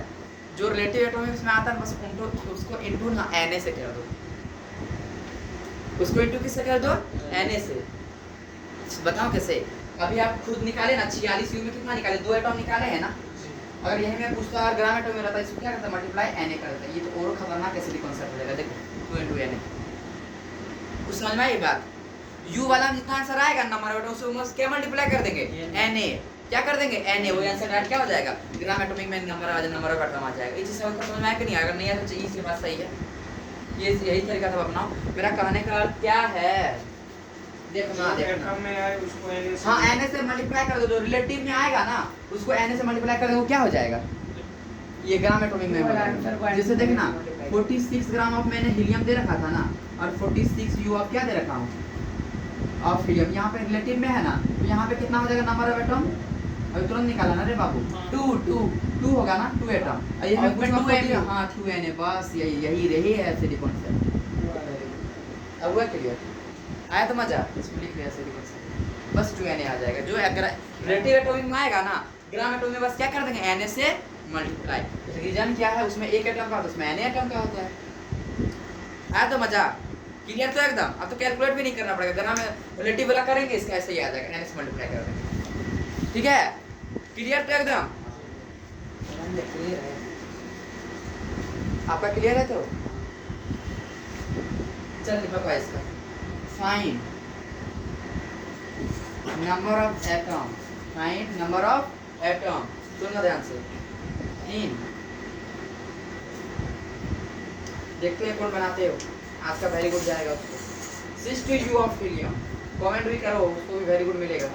जो रिलेटिव एटॉमिक्स में आता है, बस उनको उसको इनटू ना Na से कर दो, उसको इनटू किससे कर दो? Na से। बताओ कैसे? अभी आप खुद निकाले ना, 46U में कितना निकाले? 2 एटम निकाले हैं ना। अगर यही मैं पूछता अगर ग्राम एटम में रहता, इसको क्या करता? मल्टीप्लाई Na करता। ये तो और खतरनाक ऐसे कॉन्सेप्ट हो जाएगा। देखो 2 into Na, कुछ समझ में आई बात? U वाला में जितना आंसर आएगा नंबर ऑफ एटम, उसको क्या मल्टीप्लाई कर देंगे? Na। क्या कर देंगे? Na। वो आंसर डायरेक्ट क्या हो जाएगा? ग्राम एटॉमिक में नंबर आ जाए, नंबर ऑफ एटम आ जाएगा। ये चीज समझ में आया कि नहीं? अगर नहीं आया तो इसकी बात सही है। ये यही तरीका था अपनाओ। मेरा कहने का अर्थ क्या है? देखना देखना। एटम में आए उसको Na से। हाँ, Na से मल्टीप्लाई कर दो, जो रिलेटिव में आएगा ना उसको Na से मल्टीप्लाई कर दो, क्या हो जाएगा? ये ग्राम एटॉमिक में हो जाएगा। जैसे देखना 46 ग्राम ऑफ मैंने हीलियम दे रखा था ना, और 46U ऑफ क्या दे रखा हूँ? Of helium. यहाँ पे रिलेटिव में है ना, तो यहाँ पे कितना हो जाएगा नंबर ऑफ एटम? अभी तुरंत निकाला ना रे बाबू। 2 होगा ना, 2 एटम। ये मैं पूछूंगा 2Na। हाँ 2Na, बस यही है ऐसे कॉन्सेप्ट। अब हुआ क्लियर? आया तो मजा? इसको लिख लिया ऐसे कॉन्सेप्ट, बस 2Na आ जाएगा। जो रिलेटिव एटॉमिक में आएगा ना, ग्राम एटॉमिक में बस क्या कर देंगे? Na से मल्टीप्लाई। रीजन क्या है? उसमें एक एटम का होता है, उसमें Na एटम का होता है। आया तो मजा? क्लियर तो एकदम? अब तो कैलकुलेट भी नहीं करना पड़ेगा, ग्राम में रिलेटिव वाला करेंगे, इसका ऐसे ही आ जाएगा, Na से मल्टीप्लाई कर देंगे। ठीक है? क्लियर तो एकदम? आपका क्लियर है? तो चल लिखा इसका। Find number of atom, find number of atom. सुनना ध्यान से। इन देखते हैं कौन बनाते हो। आज का वेरी गुड जाएगा उसको। 60U of helium. कमेंट भी करो, उसको भी वेरी गुड मिलेगा।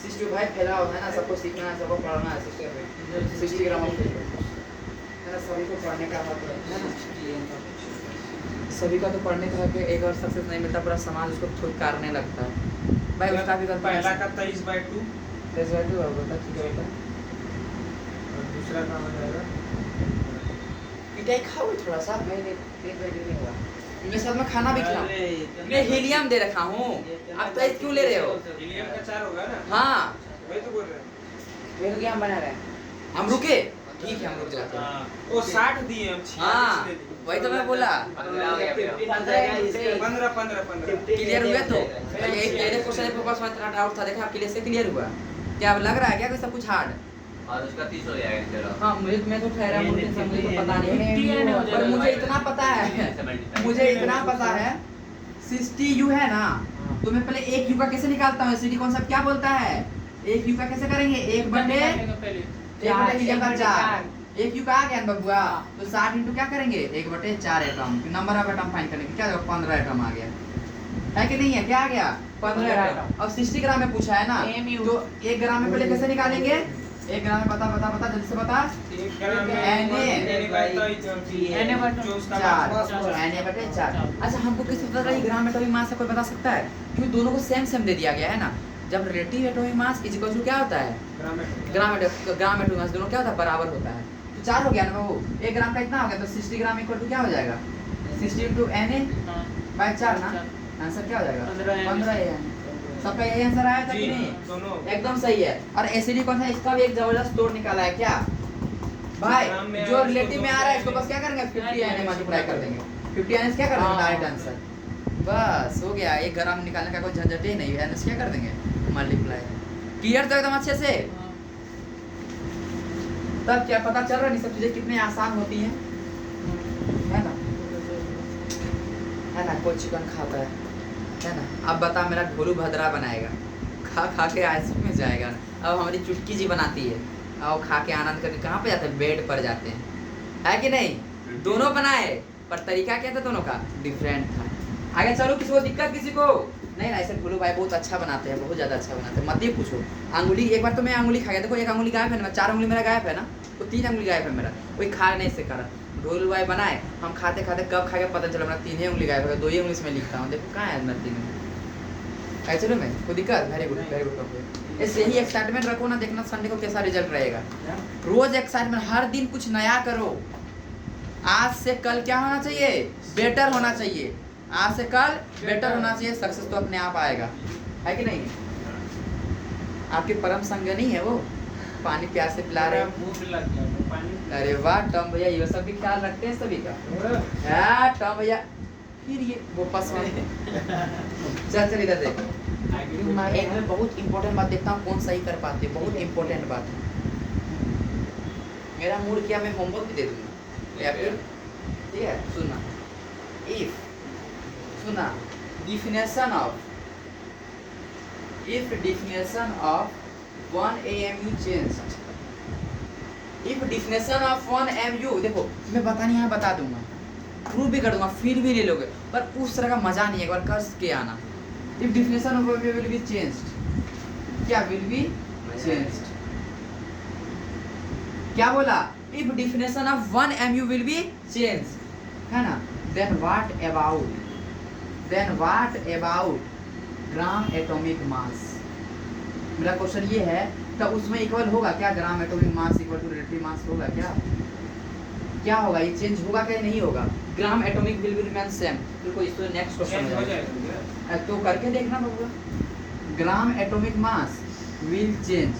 60 भाई फैलाओ है ना, सबको सीखना है, सबको पढ़ना है। 60 ग्राम ऑफ हीलियम है ना, सभी को पढ़ने का हक है ना। सभी का तो पढ़ने का हक है। एक और सक्सेस नहीं मिलता, पूरा समाज उसको थुकारने लगता है। भाई उसका भी पहला का 23/2 22 होगा, ठीक है बेटा। और दूसरा का हो जाएगा मिठाई खाओ थोड़ा सा। नहीं पेट वेट नहीं होगा। मैं साथ में खाना भी खिलाऊं। मैं हीलियम दे रखा हूँ, आप तो क्यों ले रहे हो? हीलियम का 4 होगा ना। हाँ वही तो बोल रहे हैं। ये तो क्या हम बना रहे हैं? हम रुके, ठीक है हम रुक जाते हैं। हाँ वो 60 दिए हम 46 हाँ दे दिए। वही तो मैं बोला। 15 क्लियर हुए तो यही मेरे क्वेश्चन पे बस इतना डाउट था। देखा क्लियर से क्लियर हुआ? क्या अब लग रहा है क्या कोई सब कुछ हार्ड? और उसका 30 हो जाएगा तेरा। हाँ मैं तो ठहरा मुझे तो पता नहीं, पर मुझे इतना पता है, मुझे इतना पता है 60U है ना, तो मैं पहले एक U का कैसे निकालता हूँ? एसिडी कॉन्सेप्ट क्या बोलता है? एक U का कैसे करेंगे? 1/4। एक U का आ गया ना बबुआ, तो 60 इंटू क्या करेंगे? 1/4 atom. Number of atom find करने क्या 15 एटम आ गया है कि नहीं है? क्या आ गया? 15 एटम। अब 60 ग्राम में पूछा है ना, तो 1 ग्राम में पहले कैसे निकालेंगे? 1 ग्राम में बता जल्दी से बता। Na/4। अच्छा हमको किस पता चला ग्राम एटॉमिक मास है? कोई बता सकता है? क्योंकि दोनों को सेम दे दिया गया है ना। जब relative atomic mass is equal to क्या होता है? ग्राम एटॉमिक मास दोनों क्या होता है? बराबर होता है। तो 4 हो गया ना बाबू। 1 ग्राम का इतना हो गया, तो 60 ग्राम इक्वल टू क्या हो जाएगा? 60 into Na/4 ना। आंसर क्या हो जाएगा? 15 है। सबका यही आंसर आया था कि जी, नहीं? दोनों। एकदम सही है। और एसिडी कौन सा, इसका भी एक जबरदस्त तोड़ निकाला है क्या भाई? ग्राम में जो आया, रिलेटिव में आ रहा है इसको इसको बस क्या करेंगे 50 यानी मल्टीप्लाई कर देंगे। 50 यानी क्या कर देंगे हाँ। डायरेक्ट आंसर, बस हो गया। 1 ग्राम निकालने का कोई झंझट ही नहीं है, यानी क्या कर देंगे मल्टीप्लाई। क्लियर तो एकदम अच्छे से? तब क्या पता चल रहा है, नहीं सब चीजें कितनी आसान होती हैं, है ना? है ना? कोई चिकन खाता है ना? अब बता मेरा ढोलू भद्रा बनाएगा, खा खा के आइसक्रीम में जाएगा ना। अब हमारी चुटकी जी बनाती है, और खा के आनंद करके कहाँ पे जाते हैं? बेड पर जाते हैं, है कि नहीं? दोनों बनाए पर तरीका क्या था दोनों का? डिफरेंट था। आगे चलो, किसी को दिक्कत, किसी को नहीं? ना ऐसे ढोलू भाई बहुत अच्छा बनाते हैं, बहुत ज़्यादा अच्छा बनाते हैं, मत ही पूछो। अंगुली एक बार तो मैं अंगुली खा गया, देखो एक अंगुली गायब है ना, 4 अंगुली मेरा गायब है ना, तो 3 अंगुली गायब है मेरा, कोई खा नहीं से करा। ढोलू भाई बनाए, हम खाते खाते कब खा के पता चला मेरा 3 ही अंगुली गायब है, 2 ही अंगुली से मैं लिखता हूँ, देखो कहाँ है मेरा 3 अंगुली। कैसे चलो मैं कोई दिक्कत? Very good very good. इससे यही एक्साइटमेंट रखो ना, देखना संडे को कैसा रिजल्ट रहेगा। रोज एक्साइटमेंट, हर दिन कुछ नया करो। आज से कल क्या होना चाहिए? बेटर होना चाहिए। आज से कल बेटर होना चाहिए, सक्सेस तो अपने आप आएगा, है कि नहीं? आपके परम संगनी है वो, पानी प्यार से पिला रहे हैं। मुंह पे लग गया पानी। अरे वाह टॉम भैया, ये सब भी ख्याल रखते हैं सभी का। टॉम भैया फिर ये वो पस चल इधर देख। एक मैं बहुत इंपॉर्टेंट बात देखता हूँ, कौन सही कर पाते हैं, बहुत इंपॉर्टेंट बात है। मेरा मूड किया, मैं होमवर्क भी दे दूंगा या फिर ठीक है? सुनना, इफ सुना, definition of 1 AMU changed. If definition of 1 AMU, देखो मैं बता नहीं यहाँ बता दूंगा, प्रूव भी कर दूंगा, फिर भी ले लोगे, पर उस तरह का मजा नहीं है, एक बार कर के आना। If definition of 1 AMU will be changed, क्या will be changed? क्या बोला? If definition of 1 AMU will be changed, है ना? Then what about gram atomic mass? मेरा क्वेश्चन ये है, तब उसमें इक्वल होगा क्या? Gram atomic mass equal to relative mass होगा क्या? क्या होगा? ये चेंज होगा क्या नहीं होगा? Gram atomic will be remain same. देखो इसको नेक्स्ट क्वेश्चन हो जाएगा तो करके देखना बाबू। Gram atomic mass will change,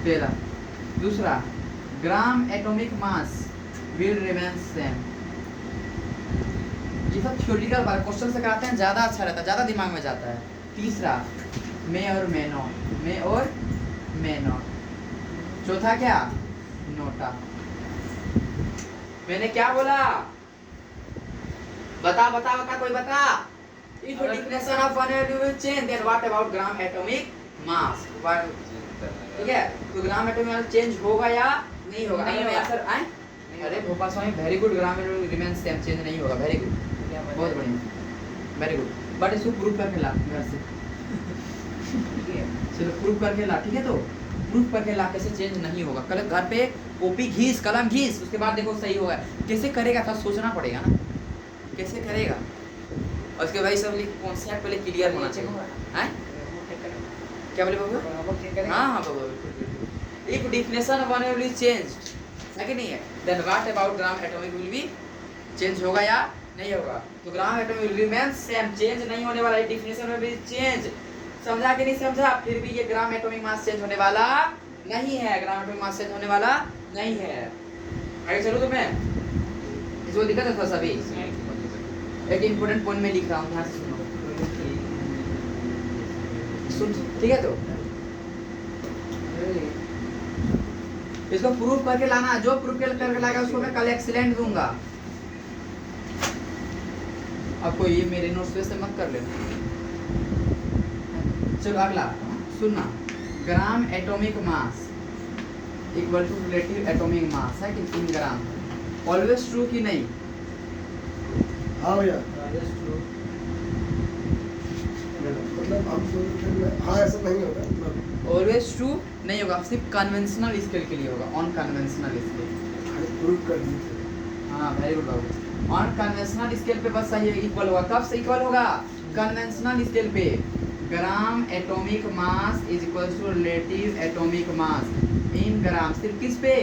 पहला। दूसरा, gram atomic mass will remain same. ये सब थ्योरेटिकल बात, क्वेश्चन से कराते हैं, ज़्यादा अच्छा रहता है, ज़्यादा दिमाग में जाता है। तीसरा, मे और मे नॉट। चौथा क्या? नोटा। मैंने क्या बोला? बता कोई बता। If definition of 1 AMU will change, then what about gram atomic mass? ठीक है, तो ग्राम एटॉमिक मास चेंज होगा या नहीं होगा? नहीं अगर होगा। आंसर आए, अरे Bhopal Swami very good, gram atomic remain same, change नहीं होगा, वेरी गुड, बहुत बढ़िया, वेरी गुड। बट इसको प्रूफ करके ला घर से, ठीक है? चलो प्रूफ करके ला, ठीक है? तो प्रूफ करके ला, कैसे चेंज नहीं होगा? कल घर पे कॉपी घीस, कलम घीस, उसके बाद देखो सही होगा। कैसे करेगा था सोचना पड़ेगा ना, कैसे करेगा? और उसके भाई सब कॉन्सेप्ट पहले क्लियर होना चाहिए। हैं? क्या बोले बाबू? हाँ बाबू, if definition of one will be changed, है कि नहीं है? Then what about gram atomic will be change होगा या नहीं होगा? तो gram atomic will remain same, change नहीं होने वाला है, डिफिनेशन विल बी चेंज। समझा कि नहीं समझा? फिर भी ये ग्राम एटॉमिक मास चेंज होने वाला नहीं है, ग्राम एटॉमिक मास चेंज होने वाला नहीं है। आगे चलो, तो मैं इसको दिक्कत है थोड़ा सा भी, एक इंपॉर्टेंट पॉइंट में लिख रहा हूँ, ध्यान से सुनो, सुन, ठीक है? तो इसको प्रूफ करके लाना, जो प्रूफ करके लाएगा उसको मैं कल एक्सीलेंट दूंगा। अब कोई ये मेरे नोट्स पे से मत कर लेना। चलो अगला सुनना, gram atomic mass equal to relative atomic mass है कि 3 ग्राम, ऑलवेज ट्रू कि नहीं? हाँ भैया, मतलब हम हाँ ऐसा नहीं होगा, मतलब ऑलवेज ट्रू नहीं होगा, सिर्फ कन्वेंशनल स्केल के लिए होगा, ऑन कन्वेंशनल स्केल। प्रूफ कर दीजिए। हाँ very good Babu, on conventional scale पे बस सही इक्वल होगा। कब से इक्वल होगा? कन्वेंशनल स्केल पे। Gram atomic mass is equal to relative atomic mass in gram, सिर्फ किस पे?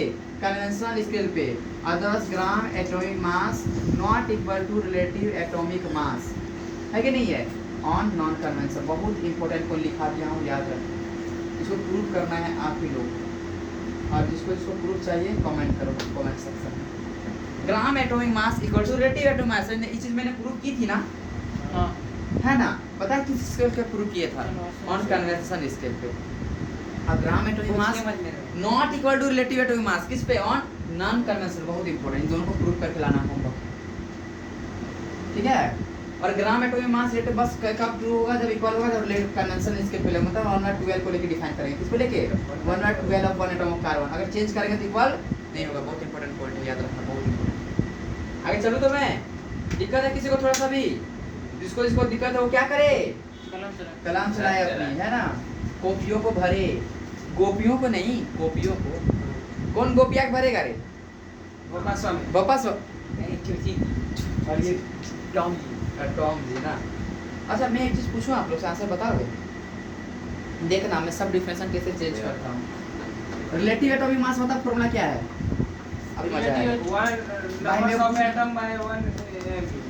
कन्वेंशनल स्केल पे। Others gram atomic mass not equal to relative atomic mass, है कि नहीं है? ऑन नॉन कन्वेंशन, बहुत इंपॉर्टेंट को लिखा दिया हूँ, याद रखो। इसको प्रूव करना है आप ही लोग, और जिसको जिसको प्रूफ चाहिए कमेंट करो कमेंट सेक्शन में। Gram atomic mass equal to relative atomic mass, ये चीज मैंने प्रूव की थी ना, हाँ है ना? पता है किस स्केल पे प्रूव किया था? ऑन कन्वेंशन स्केल पे। अब gram atomic mass not equal to relative atomic mass किस पे? ऑन नॉन कन्वेंशन, बहुत इंपॉर्टेंट, इन दोनों को प्रूव करके लाना होगा, ठीक है? और ग्राम एटॉमिक मास रेट बस कब प्रूव होगा? जब इक्वल होगा, जब कन्वेंशन स्केल पे मतलब 1/12 को लेके डिफाइन करेंगे, किस पे लेके? 1/12 ऑफ 1 एटॉम ऑफ कार्बन। अगर चेंज करेंगे तो इक्वल नहीं होगा, बहुत इंपॉर्टेंट पॉइंट है, याद रखना, बहुत इंपॉर्टेंट। आगे चलो, तो मैं दिक्कत है किसी को थोड़ा सा भी, जिसको दिक्कत है वो क्या करे? कलम चलाए अपनी, है ना? कॉपियों को भरे, गोपियों को नहीं, कॉपियों को। कौन गोपिया के भरेगा रे? वापस वापस और ये टॉम जी ना। अच्छा, मैं एक चीज पूछूं, आप लोग से आंसर बताओगे? देखना मैं सब डिफिनेशन कैसे चेंज करता हूँ। रिलेटिव एटॉमिक मास मतलब फॉर्मूला क्या है? अभी मजा आएगा। Number of atom by 1 mU।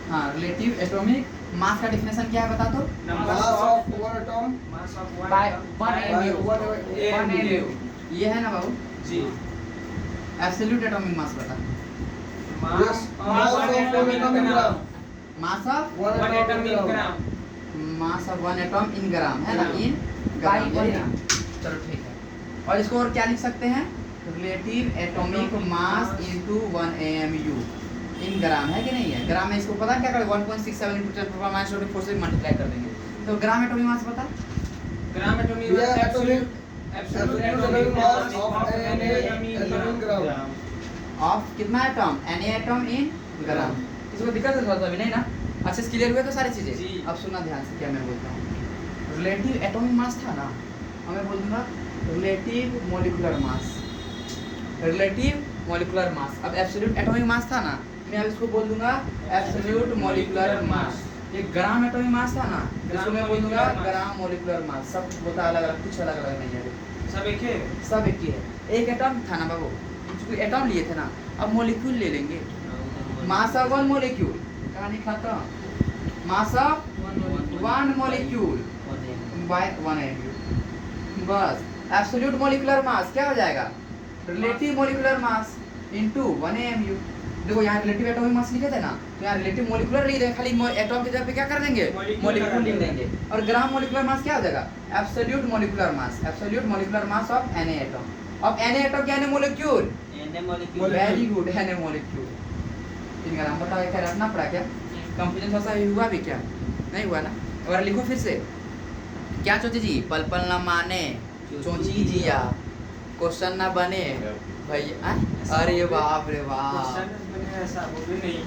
हाँ, रिलेटिव एटॉमिक मास का डिफिनेशन क्या है बता दो? Mass of one atom mass of by 1 1 mU। ये है ना बाबू? जी। एब्सोल्यूट एटॉमिक मास बता। Yes, mass of 1 atom in gram. Mass of 1 atom in gram। Mass of 1 atom in gram, है ना? इन ग्राम, By यही ना? चलो ठीक है। और इसको और क्या लिख सकते हैं? Relative atomic mass into 1 AMU इन ग्राम, है कि नहीं है? ग्राम में इसको पता क्या करें? 1.67 into 10⁻⁴ से मल्टीप्लाई कर देंगे, तो ग्राम एटॉमिक मास पता? Gram atomic We are atomic absolute atomic mass atomic of mass an atom in gram. Of कितना एटॉम? Na एटॉम इन ग्राम। इसको दिक्कत है थोड़ा सा भी नहीं ना? अच्छे से क्लियर हुए तो सारी चीजें? जी। अब सुनना ध्यान से क्या मैं बोलता हूँ। रिलेटिव एटॉमिक मास था ना, अब मैं बोल दूंगा रिलेटिव मॉलिक्यूलर मास, रिलेटिव मॉलिक्यूलर मास। अब एब्सोल्यूट एटॉमिक मास था ना, मैं अब इसको बोल दूंगा एब्सोल्यूट मॉलिक्यूलर मास। ये ग्राम एटॉमिक मास था ना, इसको मैं बोल दूंगा ग्राम मॉलिक्यूलर मास। सब होता अलग अलग, कुछ अलग अलग नहीं है, सब एक है। सब एक ही है। एक एटॉम था ना बाबू, उसको एटॉम लिए थे ना, अब मॉलिक्यूल ले लेंगे। मास ऑफ 1 मॉलिक्यूल, कहानी खत्म। मास ऑफ 1 मॉलिक्यूल बाय 1 AMU, बस। एब्सोल्यूट मॉलिक्यूलर मास क्या हो जाएगा? Relative molecular mass into 1 AMU। देखो यहाँ रिलेटिव एटॉमिक मास लिखे थे ना, तो यहाँ रिलेटिव मॉलिक्यूलर लिख देंगे, खाली एटॉम की जगह पे क्या कर देंगे? मॉलिक्यूल लिख देंगे। और ग्राम मॉलिक्यूलर मास क्या हो जाएगा? Absolute molecular mass, absolute molecular mass of Na atom. अब Na एटॉम क्या है? Molecule. Very good, Na molecule in gram. बताओ क्या रखना पड़ा? क्या कंफ्यूजन थोड़ा सा हुआ भी? क्या नहीं हुआ ना? और लिखो फिर से, क्या चोची जी? पल पल ना माने चोची जिया, क्वेश्चन ना बने भैया। अरे बाप रे बाप, क्वेश्चन बने ऐसा वो भी नहीं।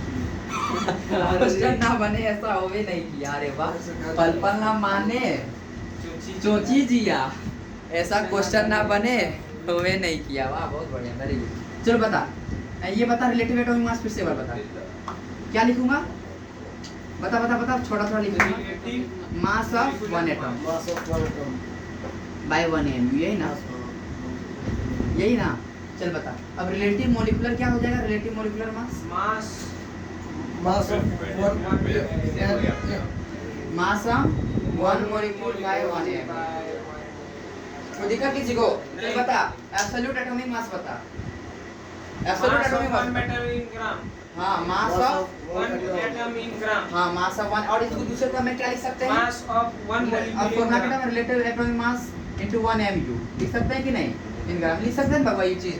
क्वेश्चन ना बने ऐसा हो भी नहीं किया। अरे वाह, पल पल ना माने चोची जिया, ऐसा क्वेश्चन ना बने हुए नहीं किया। वाह, बहुत बढ़िया, वेरी गुड। चलो बता, ये बता रिलेटिव एटॉमिक मास फिर से एक बार बता। क्या लिखूंगा? बता बता बता, छोटा छोटा लिखूंगा। Mass of 1 atom Mass of 1 atom. By 1 AMU, यही ना? यही ना? चल बता, अब रिलेटिव मॉलिक्यूलर क्या हो जाएगा? Relative molecular mass, mass Mass of 1 mass of 1 molecule by 1 AMU। तो दिक्कत किसी को? चल बता, एब्सोल्यूट एटॉमिक मास बता। Absolute atomic mass, metal in gram. हाँ, mass of 1 atom in gram. हाँ, मास ऑफ 1। और इसको दूसरे टर्म में क्या लिख सकते हैं? मास ऑफ 1 अब फॉर्मूला के term relative atomic mass into 1 AMU लिख सकते हैं कि नहीं? इन ग्राम लिख सकते हैं बाबा। ये चीज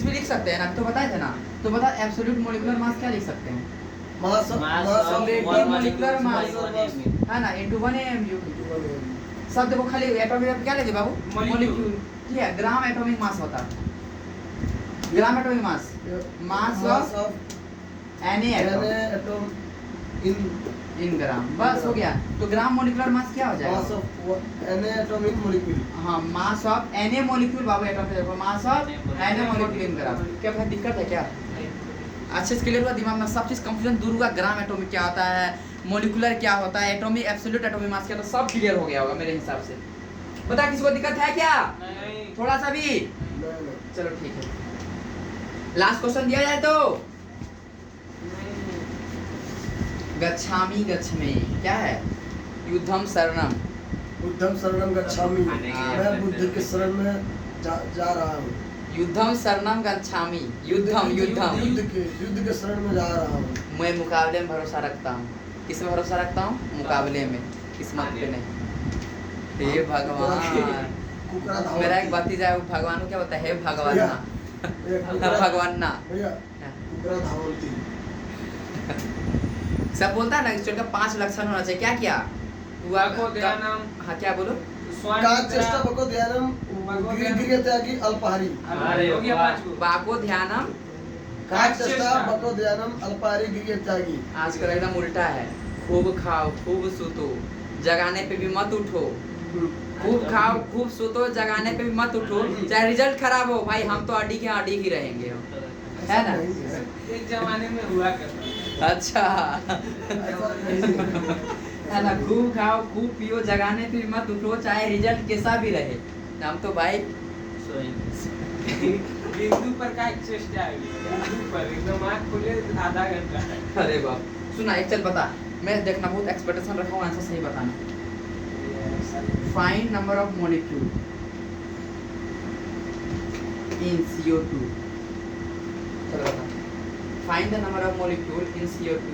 भी लिख सकते हैं ना, तो बताए थे ना। तो बता, एब्सोल्यूट मॉलिक्यूलर मास क्या लिख सकते हैं? Mass of रिलेटिव मॉलिक्यूलर मास, है ना, इनटू 1 AMU। सब देखो, खाली एटॉमिक क्या लेंगे बाबू? मॉलिक्यूल। ठीक है, ग्राम एटॉमिक मास होता है। Gram atomic mass, mass of Na atom in gram, बस हो गया। तो ग्राम मॉलिक्यूलर मास क्या हो Mass जाएगा? of Na atomic molecule. हाँ, मास ऑफ Na मॉलिक्यूल बाबू, एटॉम पे देखो, mass of Na molecule in gram. क्या भाई दिक्कत है क्या? अच्छे से क्लियर हुआ दिमाग में? सब चीज कंफ्यूजन दूर हुआ। ग्राम एटॉमिक क्या होता है, मॉलिक्यूलर क्या होता है, एटॉमिक एब्सोल्यूट एटॉमिक मास क्या होता है, सब क्लियर हो गया होगा मेरे हिसाब से। बता, किसी को दिक्कत है क्या? नहीं। थोड़ा सा भी? No. चलो ठीक है, लास्ट क्वेश्चन दिया जाए तो गच्छामी गच्छमे क्या है? युद्धम शरणम। बुद्धम शरणम गच्छामि। मैं बुद्ध के शरण में जा रहा हूँ। युद्धम शरणम गच्छामि। युद्धम युद्धम युद्ध के शरण में जा रहा हूँ। मैं मुकाबले में भरोसा रखता हूँ। किस में भरोसा रखता हूँ? मुकाबले में, किस्मत पे नहीं। हे भगवान। कुकरा धावती। मेरा एक भतीजा है, वो भगवान को क्या बोलता है? हे भगवान ना। भगवान ना। भैया कुकरा धावती। सब बोलता है ना ईश्वर का 5 लक्षण होना चाहिए। क्या क्या हुआ? बको ध्यानम। हाँ क्या बोलो? काचेष्टा बको ध्यानम गिरियत्यागी अल्पहारी। अरे हो गया 5 को। बाको ध्यानम। काचेष्टा बको ध्यानम अल्पहारी गिरियत्यागी। आजकल एकदम उल्टा है। खूब खाओ, खूब सूतो, जगाने पे भी मत उठो। खूब खाओ, खूब सूतो, जगाने पे भी मत उठो, चाहे रिजल्ट खराब हो। भाई हम तो अड़ी के अड़ी ही रहेंगे हम, है ना? एक जमाने में हुआ करता। अच्छा है ना? खूब खाओ, खूब पियो, जगाने पे भी मत उठो, चाहे रिजल्ट कैसा भी रहे। हम तो भाई बिंदु पर का चेष्टा है, बिंदु पर एकदम आँख खोले आधा घंटा। अरे बाप। सुना एक, चल बता, मैं देखना बहुत एक्सपेक्टेशन रखा हूँ, आंसर सही बताना। Find number of molecule in CO2। चल बता। Find the number of molecule in CO2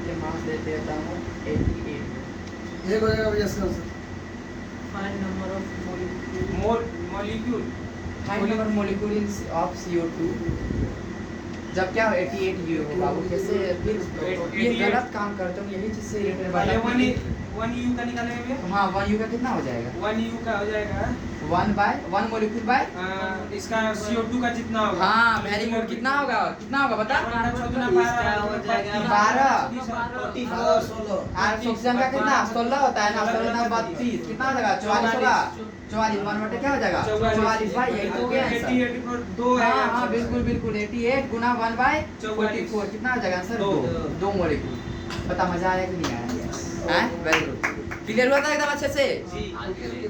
के मार्क्स दे देता हूँ 88। ये हो जाएगा भैया इसका answer. Find number of molecule. Find number molecule in of CO2। जब क्या 88 ये होगा, वो कैसे फिर ये गलत काम करते हो, यही चीज से रिलेटेड पहले बात। 1 U का निकालेंगे। हाँ 1 U का कितना हो जाएगा? 1 U का हो जाएगा 1 मॉलिक्यूल बाय इसका CO2 का जितना होगा। हाँ वेरी गुड। कितना होगा? कितना होगा बता? 12 और ऑक्सीजन का कितना? 16 होता है ना? 16 ना 32 कितना हो जाएगा? 44 होगा। 44 1 बटे क्या हो जाएगा? 44 भाई, यही तो हो गया आंसर। 2 है। हाँ बिल्कुल बिल्कुल 88 गुना 1/44 कितना हो जाएगा आंसर? 2 मॉलिक्यूल। पता मजा आया कि नहीं आया? हैं? Very good. क्लियर हुआ था एकदम अच्छे से?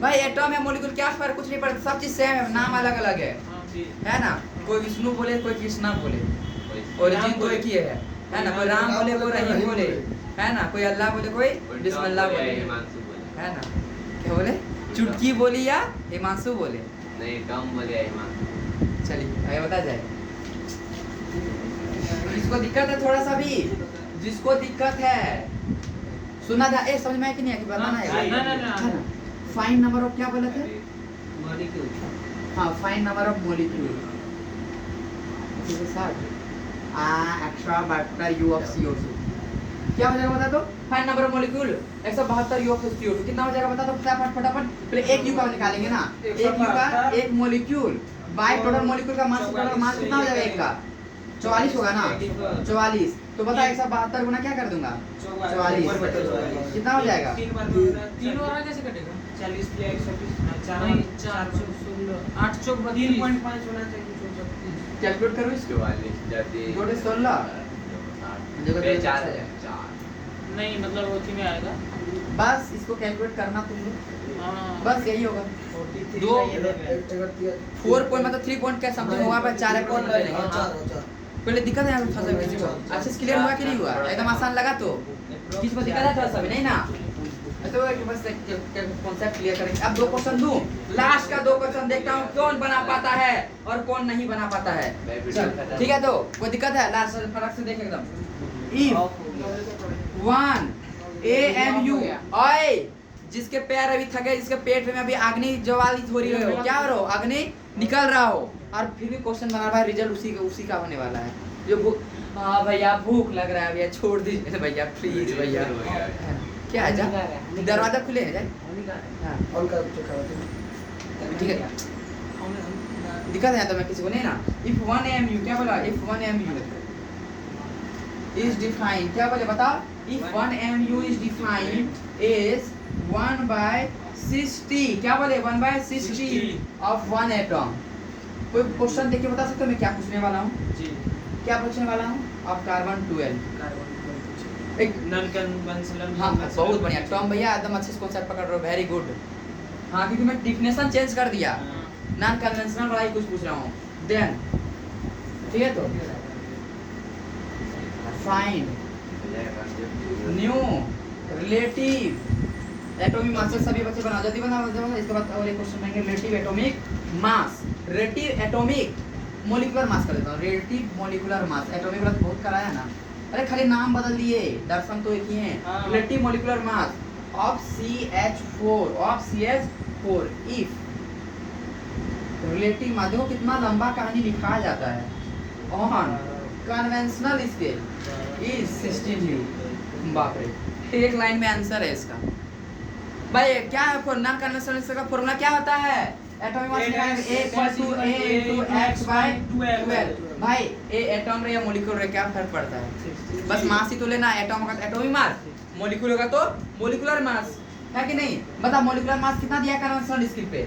भाई एटम है, मॉलिक्यूल क्या फर्क? कुछ नहीं पड़ता, सब चीज सेम है, नाम अलग अलग है ना? कोई विष्णु बोले, कोई कृष्णा बोले, ओरिजिन तो एक ही है ना? कोई राम बोले, कोई रहीम बोले, है ना? कोई अल्लाह बोले, कोई बिस्मिल्लाह बोले, है ना? क्या बोले? चुटकी बोली या हिमांशु बोले? नहीं टॉम बोले हिमांशु। चलिए आगे बता जाए। जिसको दिक्कत है थोड़ा सा भी, जिसको दिक्कत है सुना था। ए समझ में आया कि नहीं आया? बताना है। ना। फाइंड नंबर ऑफ क्या बोले थे? मॉलिक्यूल। हाँ फाइंड नंबर ऑफ मॉलिक्यूल इसके साथ एक्स्ट्रा बटा U ऑफ CO2 क्या हो जाएगा बता दो? Find number of molecule 172 U of CO2 कितना हो जाएगा बता दो? फटाफट फटाफट। पहले एक U का निकालेंगे ना। एक U का एक मॉलिक्यूल बाय टोटल मॉलिक्यूल का मास, टोटल मास कितना हो जाएगा? एक का 44 होगा ना? 44 तो बता 172 गुना क्या कर दूंगा? 44 कितना हो जाएगा? 3 और कैसे कटेगा? 40 या 120 416 8 चौक 3.5 होना चाहिए। कैलकुलेट करो इसको। 44 जाती 2 16 है 4 नहीं मतलब उसी में आएगा। बस इसको कैलकुलेट करना तुम लोग, बस यही होगा। 4 पॉइंट मतलब 3 पॉइंट क्या समथिंग होगा पर 4 पॉइंट ले लेंगे। पहले दिक्कत है यहाँ पे फंसा किसी को? अच्छे से क्लियर हुआ कि नहीं हुआ? एकदम आसान लगा तो किसी को दिक्कत है थोड़ा सा भी नहीं ना? तो बस कॉन्सेप्ट क्लियर करेंगे। अब 2 क्वेश्चन दूं, लास्ट का 2 क्वेश्चन देखता हूँ कौन बना पाता है और कौन नहीं बना पाता है। चल ठीक है, तो कोई दिक्कत है? लास्ट फटाक से देख एकदम। If 1 AMU ओए जिसके पैर अभी थके, जिसके पेट में अभी अग्नि ज्वालित हो रही हो, क्या हो रहा हो? अग्नि निकल रहा हो, और फिर भी क्वेश्चन बना रहा है, रिजल्ट उसी का होने वाला है। जो हाँ भैया भूख लग रहा है भैया, छोड़ दीजिए भैया प्लीज भैया। क्या है? जा दरवाजा खुले है जाए। हाँ ठीक है, दिक्कत है तो मैं किसी को नहीं ना। If 1 AMU क्या बोला? If 1 AMU is defined क्या बोले बता? If 1 AMU is defined is 1/60 क्या बोले? 1/60 of 1 atom। कोई क्वेश्चन देख के बता सकते हो मैं क्या पूछने वाला हूँ? जी क्या पूछने वाला हूँ? अब कार्बन 12 एक नॉन कन्वेंशनल। हाँ बहुत बढ़िया टॉम भैया, एकदम अच्छे से कॉन्सेप्ट पकड़ रहे हो, वेरी गुड। हाँ क्योंकि मैं डिफिनेशन चेंज कर दिया, नॉन कन्वेंशनल वाला ही कुछ पूछ रहा हूँ। देन ठीक है, तो फाइंड न्यू रिलेटिव एटॉमिक मास सभी बच्चे बना जल्दी बना इसके बाद और एक क्वेश्चन रहेंगे रिलेटिव एटॉमिक मास रिलेटिव एटॉमिक मॉलिक्यूलर मास कर देता हूं रिलेटिव मॉलिक्यूलर मास एटॉमिक वाला बहुत कराया ना अरे खाली नाम बदल दिए दर्शन तो एक ही है relative molecular mass of CH4 if relative mass देखो कितना लंबा कहानी लिखा जाता है on conventional scale is 16 new बाप रे एक लाइन में आंसर है इसका भाई क्या है नॉन कन्वेंशनल स्केल का फॉर्मूला क्या होता है एटॉमिक मास निकालेंगे A = A × x/12 भाई ए एटॉम रे या मॉलिक्यूल रे क्या फर्क पड़ता है बस मास ही तो लेना एटॉम का एटॉमिक मास मॉलिक्यूल का तो मॉलिक्यूलर मास है कि नहीं बता मॉलिक्यूलर मास कितना दिया कन्वेंशनल स्केल पे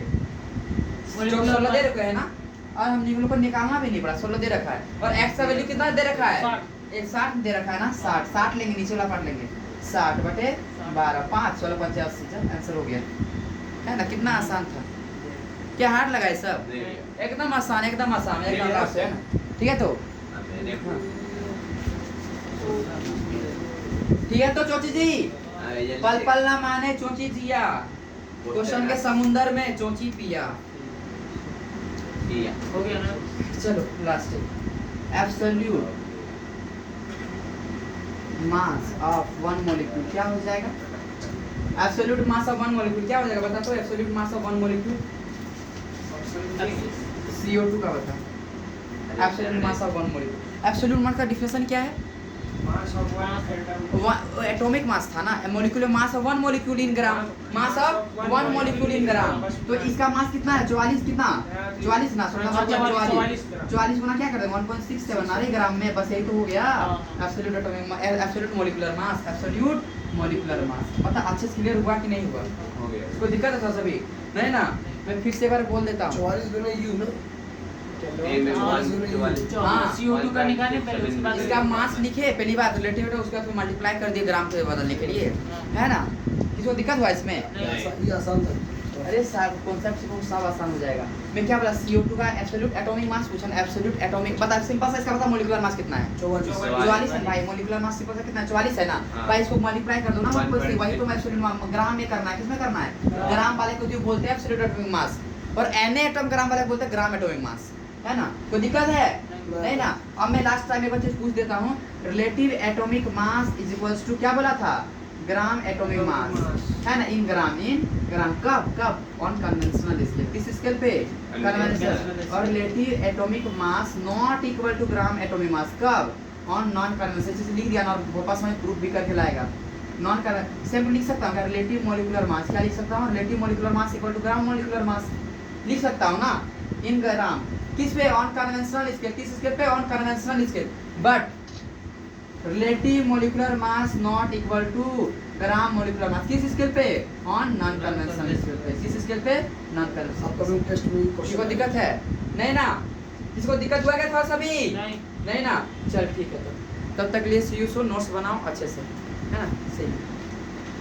16 दे रखा है ना और हम निकल को निकालना भी नहीं पड़ा 16 दे रखा है और x का वैल्यू कितना दे रखा है 60 दे रखा है ना 60 लेंगे नीचे वाला पार्ट लेंगे 60/12 5 16 5 80 आंसर हो गया है ना कितना आसान था क्या हार्ड लगा है सब एकदम आसान एकदम लास्ट है ना ठीक है तो ठीक है तो चोची जी पल पल ना माने चोची जिया क्वेश्चन के समुंदर में चोची पिया हो गया ना चलो last absolute mass of one molecule क्या हो जाएगा absolute mass of one molecule क्या हो जाएगा बता तो absolute mass of one molecule CO2 का बता absolute mass of one molecule absolute mass का डिफिनेशन क्या है mass of one atomic mass था ना molecular mass of one molecule in gram mass of one molecule in gram तो इसका मास कितना है 44 कितना 44 ना 44 गुना क्या कर देंगे 1.67 अरे ग्राम में बस यही तो हो गया absolute atomic absolute molecular mass absolute molecular मास पता अच्छे से क्लियर हुआ कि नहीं हुआ हो गया इसको दिक्कत है सभी नहीं ना मैं फिर से एक बार बोल देता हूँ 44 गुना U ना ए में 1 हाँ, CO2 का निकाले पहले उसके बाद इसका मास लिखे पहली बात रिलेटिव है उसका फिर मल्टीप्लाई कर दिए ग्राम से बदलने के लिए है ना किसी को दिक्कत हुआ इसमें ये आसान था अरे साहब कॉन्सेप्ट से सब आसान हो जाएगा मैं क्या बोला CO2 का एब्सोल्यूट एटॉमिक मास पूछा एब्सोल्यूट एटॉमिक बता सिंपल सा इसका बता मॉलिक्यूलर मास कितना है 44 है भाई मॉलिक्यूलर मास सिंपल सा कितना है 44 है ना भाई इसको मल्टीप्लाई कर दो ना 1 से वही तो एब्सोल्यूट ग्राम में करना है किसमें करना है ग्राम वाले को जो बोलते हैं एब्सोल्यूट एटॉमिक मास और Na एटॉम ग्राम वाले बोलते हैं ग्राम एटॉमिक मास है ना कोई दिक्कत है नहीं ना अब मैं लास्ट टाइम एक बार चीज पूछ देता हूँ relative atomic mass is equals to क्या बोला था ग्राम एटॉमिक मास है ना इन ग्राम कब ऑन कन्वेंशनल स्केल किस स्केल पे कन्वेंशनल और relative atomic mass not equal to gram atomic mass कब ऑन नॉन कन्वेंशनल जैसे लिख दिया ना वापस में प्रूफ भी करके लाएगा नॉन कन्वेंशनल सिंपल लिख सकता हूं रिलेटिव मॉलिक्यूलर मास क्या लिख सकता हूं relative molecular mass equal to gram molecular mass लिख सकता हूं ना इन ग्राम किस पे ऑन कन्वेंशनल स्केल किस स्केल पे on conventional scale but relative molecular mass not equal to gram molecular mass किस स्केल पे ऑन नॉन कन्वेंशनल स्केल पे किस स्केल पे नॉन कन्वेंशनल अपकमिंग टेस्ट में किसी को दिक्कत है नहीं ना किसी को दिक्कत हुआ क्या था सभी नहीं ना चल ठीक है तो तब तक लिए सी यू सो नोट्स बनाओ अच्छे से है ना सही